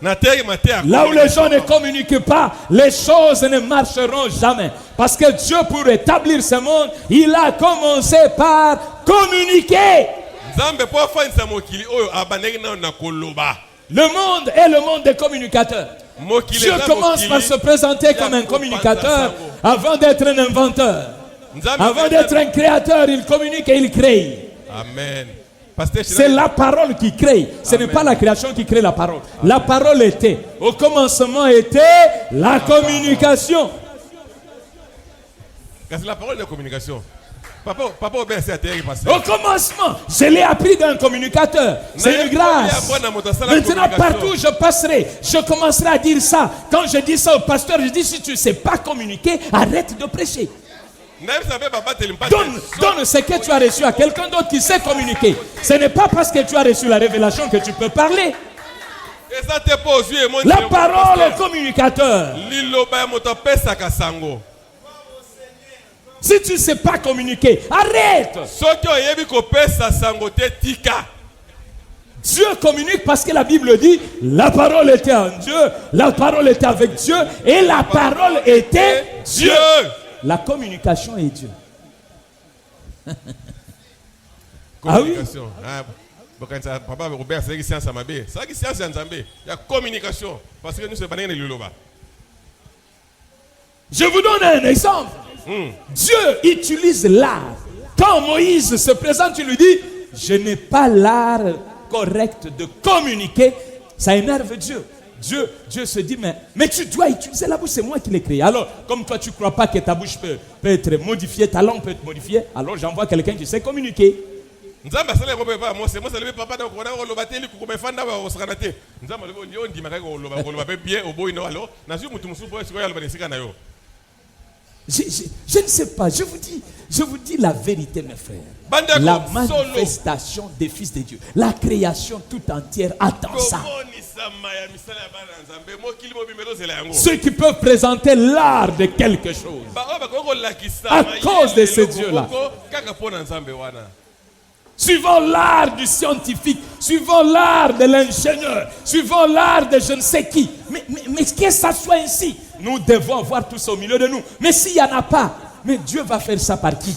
Speaker 1: Là où les gens ne communiquent pas, les choses ne marcheront jamais. Parce que Dieu, pour établir ce monde, il a commencé par communiquer. Le monde est le monde des communicateurs. Dieu commence par se présenter comme un communicateur avant d'être un inventeur. Avant d'être un créateur, il communique et il crée.
Speaker 3: Amen.
Speaker 1: C'est la parole qui crée. Ce n'est pas la création qui crée la parole. La parole était. Au commencement était la communication.
Speaker 3: C'est la parole de communication. Papa,
Speaker 1: au commencement, je l'ai appris d'un communicateur. C'est une grâce. Maintenant, partout où je passerai, je commencerai à dire ça. Quand je dis ça au pasteur, je dis, si tu ne sais pas communiquer, arrête de prêcher. Donne ce que tu as reçu à quelqu'un d'autre qui sait communiquer. Ce n'est pas parce que tu as reçu la révélation que tu peux parler. La parole est communicateur. Si tu ne sais pas communiquer, arrête. Dieu communique parce que la Bible dit, la parole était en Dieu, la parole était avec Dieu et la parole était Dieu. La communication est Dieu. Ah oui?
Speaker 3: Papa Robert, c'est science à ma bé. C'est science à Nzambé. Il y a communication. Parce que nous sommes pas dans le loba.
Speaker 1: Je vous donne un exemple. Dieu utilise l'art. Quand Moïse se présente, il lui dit, je n'ai pas l'art correct de communiquer. Ça énerve Dieu. Dieu se dit, mais tu dois utiliser la bouche, c'est moi qui l'ai créé. Alors, comme toi, tu ne crois pas que ta bouche peut être modifiée, ta langue peut être modifiée, alors j'envoie quelqu'un qui sait communiquer. Je ne sais pas, je vous dis la vérité, mes frères. La manifestation des fils de Dieu, la création toute entière attend ça. Ceux qui peuvent présenter l'art de quelque chose à cause de ce Dieu-là. Suivant l'art du scientifique, suivant l'art de l'ingénieur, suivant l'art de je ne sais qui. Mais que ça soit ainsi, nous devons avoir tout ça au milieu de nous. Mais s'il n'y en a pas, mais Dieu va faire ça par qui?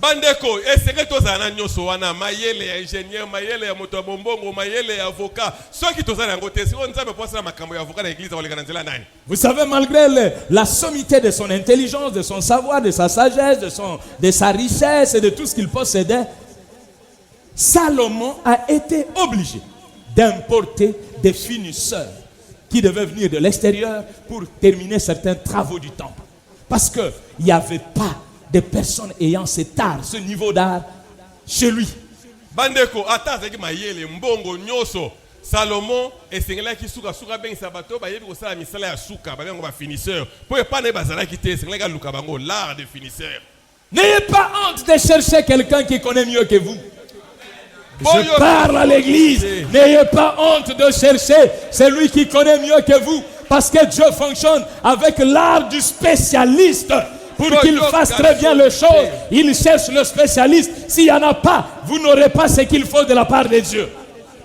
Speaker 3: Bandeko, est-ce que tu as un wana mayele ingénieur, mayele motobombongo, mayele avocat, ceux qui t'ont un côté, si on ne sait pas ça, ma caméra avocat dans l'église, on les garantit la nani.
Speaker 1: Vous savez, malgré la sommité de son intelligence, de son savoir, de sa sagesse, de sa richesse et de tout ce qu'il possédait, Salomon a été obligé d'importer des finisseurs qui devaient venir de l'extérieur pour terminer certains travaux du temple. Parce qu'il n'y avait pas de personnes ayant cet art, ce niveau d'art chez lui.
Speaker 3: Bandeko, attends, mayele mbongo nyoso. Salomon et Seigneur qui souka ben sabato ba yebi ko sala misala ya souka ba ngo ba finisseur. Pour pas ne bazala qui te Seigneur luka bango l'art de finisseur.
Speaker 1: N'ayez pas honte de chercher quelqu'un qui connaît mieux que vous. Je parle à l'église. N'ayez pas honte de chercher celui qui connaît mieux que vous. Parce que Dieu fonctionne avec l'art du spécialiste. Pour qu'il fasse très bien les choses, il cherche le spécialiste. S'il n'y en a pas, vous n'aurez pas ce qu'il faut de la part de Dieu.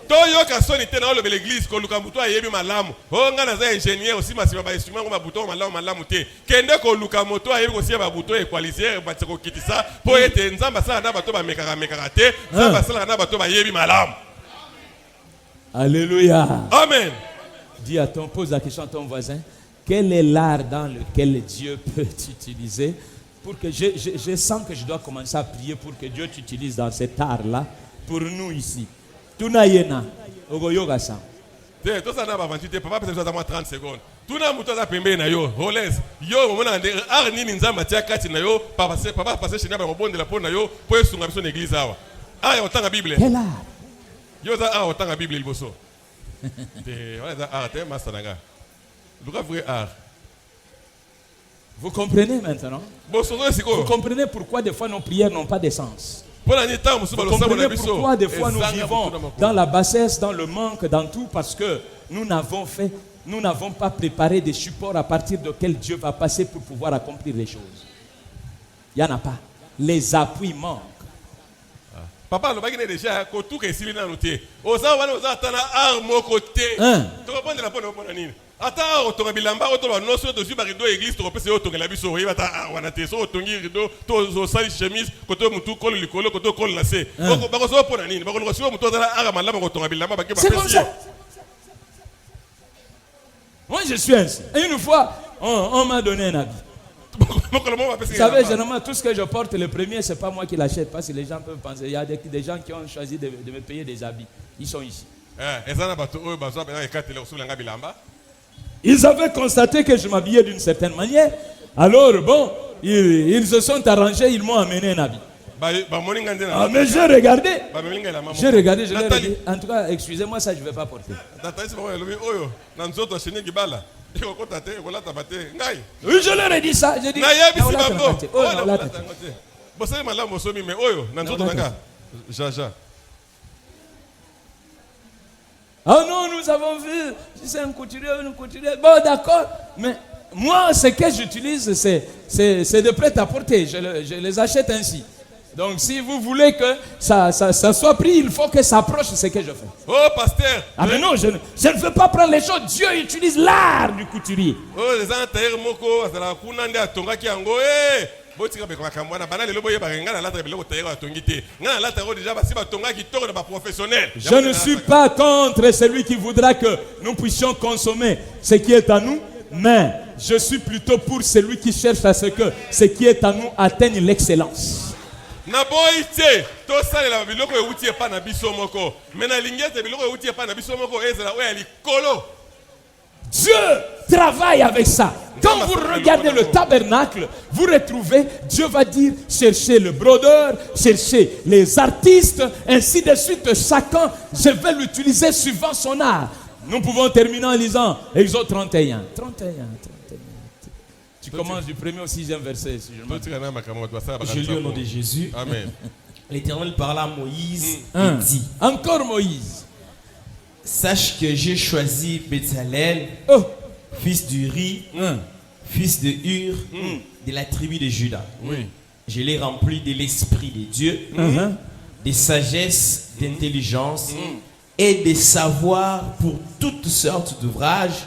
Speaker 3: Toyoka sonité dans l'église ko luka muto ayebi malamu o ngana za ingénieur aussi masiba ba instrument ko mabuto malamu te kende ko luka moto ayebi ko sia ba buto equaliser ba tseko kitisa po ete nzamba sala na bato ba mekaka te nzamba sala na bato ba yebi malamu.
Speaker 1: Alléluia.
Speaker 3: Amen.
Speaker 1: Dis à ton, pose la question à ton voisin, quel est l'art dans lequel Dieu peut t'utiliser pour que je sens que je dois commencer à prier pour que Dieu t'utilise dans cet art-là pour nous ici. Tunayena, ogoyoga sa.
Speaker 3: Tout ça n'a pas 28, papa peut-être à moi 30 secondes. Tout n'a pas pembe na yo, Rolez. Yo, mon ande arni nzamba tia kati na yo, papa passer chez na ba bon de la pona yo, pour sunga biso l'église awa. Ah, on tanga Bible.
Speaker 1: Quel art?
Speaker 3: Yo za on tanga Bible liboso. De voilà za art master nanga. Le vrai art.
Speaker 1: Vous comprenez maintenant? Vous comprenez pourquoi des fois nos prières n'ont pas de sens? Vous comprenez pourquoi des fois nous vivons dans la bassesse, dans le manque, dans tout, parce que nous n'avons pas préparé des supports à partir desquels Dieu va passer pour pouvoir accomplir les choses. Il n'y en a pas. Les appuis manquent.
Speaker 3: Papa, le bagage déjà, quand tout est silé dans l'outil. Aux gens, on a attendu à mon côté. Tu comprends de la bonne opinion. Attends, tu as bilamba, tu as non sur dessus par rideau église, tu as passé au tongue la bise au rive, on a tes sauts, ton rideau, tu as sali chemise, quand tu as moutou col le colo, quand tu as col lacé. Donc, on va pour la nine, on va sur moutou dans la arme, quand tu as bilamba,
Speaker 1: c'est comme ça. Moi, je suis ainsi. Et une fois, on m'a donné un habit. Vous savez, généralement, tout ce que je porte, le premier, ce n'est pas moi qui l'achète, parce que les gens peuvent penser. Il y a des gens qui ont choisi de me payer des habits. Ils sont ici. Ils avaient constaté que je m'habillais d'une certaine manière. Alors, bon, ils se sont arrangés, ils m'ont amené un habit. Ah, mais j'ai regardé, je leur ai dit, en tout cas, excusez-moi, ça je ne vais pas porter. Oui, je leur ai dit ça, j'ai dit, ah non, nous avons vu, c'est un couturier, une couturière. Bon, d'accord, mais moi, ce que j'utilise, c'est de prêt-à-porter, je les achète ainsi. Donc, si vous voulez que ça soit pris, il faut que ça approche ce que je fais.
Speaker 3: Oh, pasteur!
Speaker 1: Ah, mais non, je ne veux pas prendre les choses. Dieu utilise l'art du couturier.
Speaker 3: Oh, les gens,
Speaker 1: je ne suis pas contre celui qui voudra que nous puissions consommer ce qui est à nous, mais je suis plutôt pour celui qui cherche à ce que ce qui est à nous atteigne l'excellence. Dieu travaille avec ça. Quand vous regardez le tabernacle, vous retrouvez, Dieu va dire, cherchez le brodeur, cherchez les artistes, ainsi de suite. Chacun, je vais l'utiliser suivant son art. Nous pouvons terminer en lisant Exode 31. Tu commences du 1er au 6e verset. Si
Speaker 4: je lis au nom de Jésus.
Speaker 3: Amen.
Speaker 4: L'Éternel parla à Moïse et dit,
Speaker 1: encore Moïse,
Speaker 4: sache que j'ai choisi Bezalel, fils d'Uri, fils de Hur, de la tribu de Juda.
Speaker 3: Oui.
Speaker 4: Je l'ai rempli de l'esprit de Dieu, de sagesse, d'intelligence et de savoir pour toutes sortes d'ouvrages.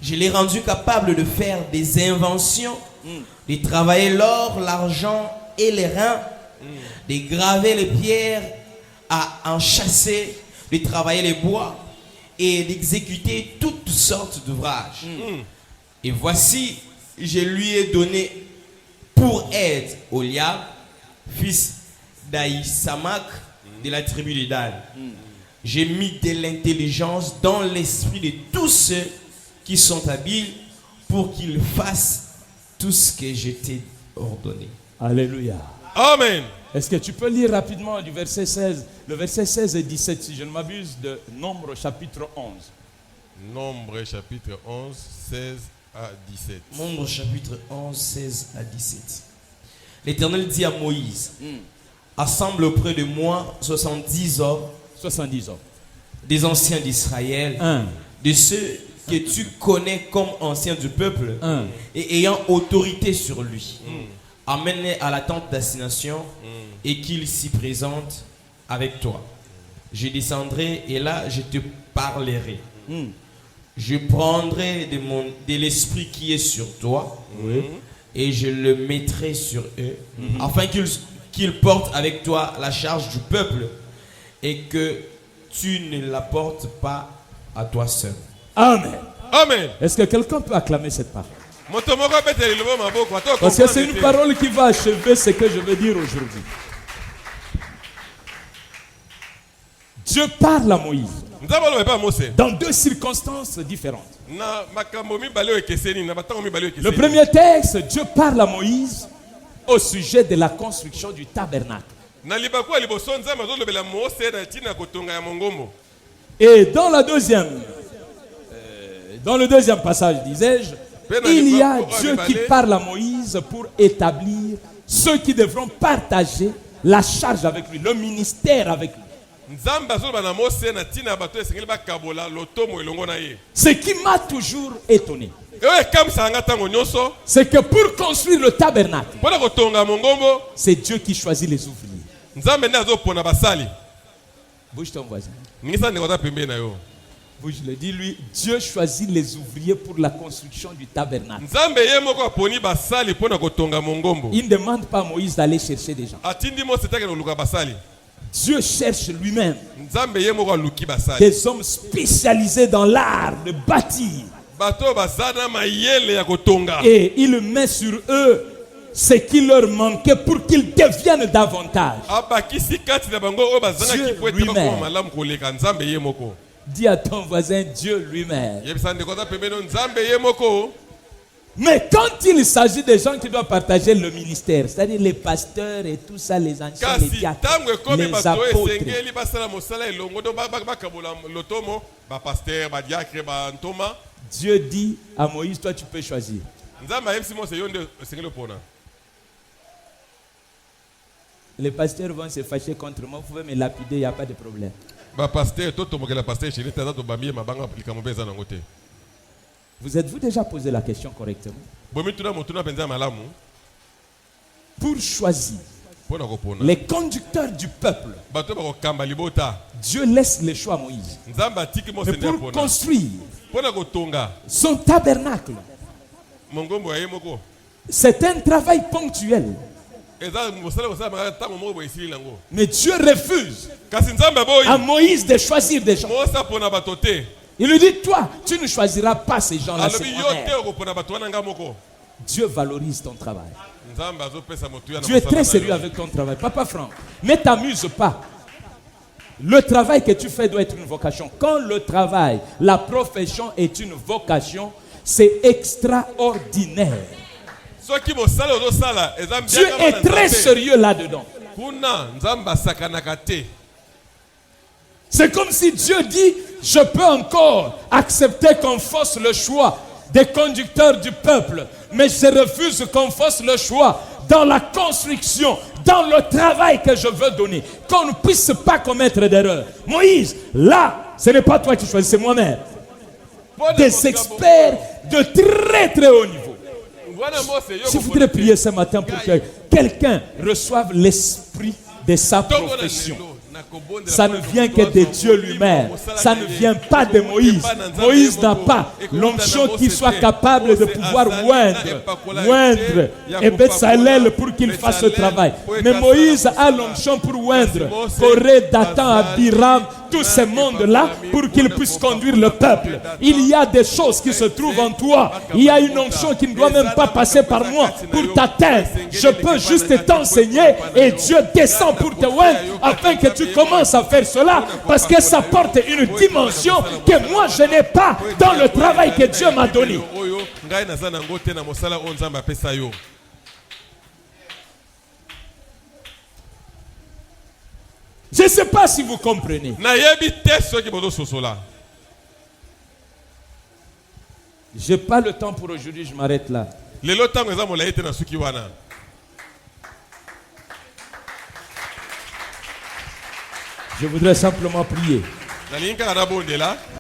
Speaker 4: Je l'ai rendu capable de faire des inventions, de travailler l'or, l'argent et les reins, de graver les pierres, à enchâsser, de travailler les bois et d'exécuter toutes sortes d'ouvrages. Et voici, je lui ai donné pour aide Oliab, fils d'Aïsamak, de la tribu de Dan. J'ai mis de l'intelligence dans l'esprit de tous ceux qui sont habiles pour qu'ils fassent tout ce que je t'ai ordonné.
Speaker 1: Alléluia.
Speaker 3: Amen.
Speaker 1: Est-ce que tu peux lire rapidement du verset 16, le verset 16 et 17, si je ne m'abuse, de Nombre chapitre 11.
Speaker 3: Nombre chapitre 11, 16 à 17.
Speaker 4: Nombre chapitre 11, 16 à 17. L'Éternel dit à Moïse, assemble auprès de moi 70 hommes,
Speaker 1: 70 hommes,
Speaker 4: des anciens d'Israël, de ceux que tu connais comme anciens du peuple et ayant autorité sur lui. Amène-les à la tente d'assignation et qu'ils s'y présentent avec toi. Je descendrai et là je te parlerai. Je prendrai de l'esprit qui est sur toi et je le mettrai sur eux afin qu'ils portent avec toi la charge du peuple et que tu ne la portes pas à toi seul.
Speaker 1: Amen.
Speaker 3: Amen.
Speaker 1: Est-ce que quelqu'un peut acclamer cette parole? Parce que c'est une parole qui va achever ce que je veux dire aujourd'hui. Dieu parle à Moïse dans deux circonstances différentes. Le premier texte, Dieu parle à Moïse au sujet de la construction du tabernacle. Et dans le deuxième passage, disais-je, il y a Dieu qui parle à Moïse pour établir ceux qui devront partager la charge avec lui, le ministère avec lui.
Speaker 3: nzambe azoloba na Mose na ntina bato esengeli bakabola lotomo elongo na ye.
Speaker 1: Ce qui m'a toujours étonné,
Speaker 3: Eyo ekamwisaka nga ntango nyonso
Speaker 1: c'est que pour construire le tabernacle,
Speaker 3: mpona kotonga mongombo
Speaker 1: c'est Dieu qui choisit les ouvriers.
Speaker 3: nzambe nde azopona basali.
Speaker 1: Bouge ton voisin.
Speaker 3: ningisa ndeko aza pembeni na yo.
Speaker 1: Bouge le, dis-lui, Dieu choisit les ouvriers pour la construction du tabernacle.
Speaker 3: nzambe ye moko aponi basali mpona kotonga mongombo.
Speaker 1: Il ne demande pas à Moïse d'aller chercher des gens.
Speaker 3: atindi Mose te akende koluka basali.
Speaker 1: Dieu cherche lui-même
Speaker 3: nzambe ye moko aluki basali.
Speaker 1: des hommes spécialisés dans l'art de bâtir.
Speaker 3: bato baza na mayele ya kotonga.
Speaker 1: Et il met sur eux ce qui leur manquait pour qu'ils deviennent davantage.
Speaker 3: abakisi kati na bango oyo bazangaki
Speaker 1: Dieu
Speaker 3: po ete
Speaker 1: lui-même.
Speaker 3: bakoma malamu koleka nzambe ye moko.
Speaker 1: Dis à ton voisin, Dieu lui-même.
Speaker 3: yebisa ndeko aza pembeni oyo nzambe ye moko.
Speaker 1: Mais quand il s'agit des gens qui doivent partager le ministère, c'est-à-dire les pasteurs et tout ça, les anciens, les
Speaker 3: kasi
Speaker 1: diacres,
Speaker 3: ntango ekomi
Speaker 1: les
Speaker 3: bato oyo
Speaker 1: apôtres,
Speaker 3: esengeli basala mosala elongo to bakabola lotomo bapaster badiakre bantoma.
Speaker 1: Dieu dit à Moïse, toi tu peux choisir.
Speaker 3: nzambe ayebisi Mose yo nde esengeli opona.
Speaker 1: Les pasteurs vont se fâcher contre moi, vous pouvez me lapider, il n'y a pas de problème.
Speaker 3: bapaster to tomokela paster chéri te aza tobambi ye mabanga likambo mpe eza nango te.
Speaker 1: Vous êtes-vous déjà posé la question correctement?
Speaker 3: bomituna motuna mpenza ya malamu
Speaker 1: Pour choisir
Speaker 3: mpona kopona
Speaker 1: les conducteurs du peuple,
Speaker 3: bato oyo bakokamba libota.
Speaker 1: Dieu laisse le choix à Moïse.
Speaker 3: nzambe atiki Mose
Speaker 1: Mais
Speaker 3: nde
Speaker 1: pour
Speaker 3: apona
Speaker 1: construire
Speaker 3: mpona kotonga
Speaker 1: son tabernacle,
Speaker 3: mongombo ya ye moko.
Speaker 1: c'est un travail ponctuel.
Speaker 3: eza mosala kosalamaka ntango moko boye esili nango.
Speaker 1: Mais Dieu refuse
Speaker 3: kasi nzambe
Speaker 1: à
Speaker 3: aboyi
Speaker 1: Moïse de choisir des gens.
Speaker 3: Mose apona bato te.
Speaker 1: Il lui dit, toi, tu ne choisiras pas ces gens-là. c'est
Speaker 3: alobi yo
Speaker 1: honnête.
Speaker 3: te okopona bato wana nga moko.
Speaker 1: Dieu valorise ton travail.
Speaker 3: nzambe azopesa motuya na
Speaker 1: Tu es
Speaker 3: mosala
Speaker 1: très
Speaker 3: na
Speaker 1: sérieux
Speaker 3: yo.
Speaker 1: avec ton travail. Papa Franck, ne t'amuse pas. Le travail que tu fais doit être une vocation. Quand le travail, la profession est une vocation, c'est extraordinaire.
Speaker 3: soki mosala ozosala eza
Speaker 1: Dieu
Speaker 3: mbiaka
Speaker 1: est
Speaker 3: na
Speaker 1: très
Speaker 3: nzambe.
Speaker 1: sérieux là-dedans.
Speaker 3: kuna nzambe asakanaka te.
Speaker 1: C'est comme si Dieu dit, je peux encore accepter qu'on fasse le choix des conducteurs du peuple, mais je refuse qu'on fasse le choix dans la construction, dans le travail que je veux donner, qu'on ne puisse pas commettre d'erreur. Moïse, là, ce n'est pas toi qui choisis, c'est moi-même.
Speaker 3: Mpona
Speaker 1: Des
Speaker 3: makambo-
Speaker 1: experts de très très haut niveau.
Speaker 3: wana Mose yo
Speaker 1: Je voudrais prier ce matin pour que quelqu'un reçoive l'esprit de sa profession. Ça ne vient que de Dieu lui-même. Ça ne vient pas de Moïse. Moïse n'a pas l'onction qui soit capable de pouvoir oindre et Betsalel pour qu'il fasse ce travail. Mais Moïse a l'onction pour oindre Corée, Dathan, Abiram, tout ce monde-là pour qu'il puisse conduire le peuple. Il y a des choses qui se trouvent en toi. Il y a une onction qui ne doit même pas passer par moi pour t'atteindre. Je peux juste t'enseigner et Dieu descend pour te oindre afin que tu commences à faire cela parce que ça porte une dimension que moi je n'ai pas dans le travail que Dieu m'a donné.
Speaker 3: oyo ngai naza nango te na mosala oyo nzambe apesa yo.
Speaker 1: Je ne sais pas si vous comprenez.
Speaker 3: nayebi te soki bozososola.
Speaker 1: Je n'ai pas le temps pour aujourd'hui, je m'arrête là.
Speaker 3: lelo ntango eza molai te na suki wana.
Speaker 1: Je voudrais simplement prier.
Speaker 3: nalingi kaka nabondela.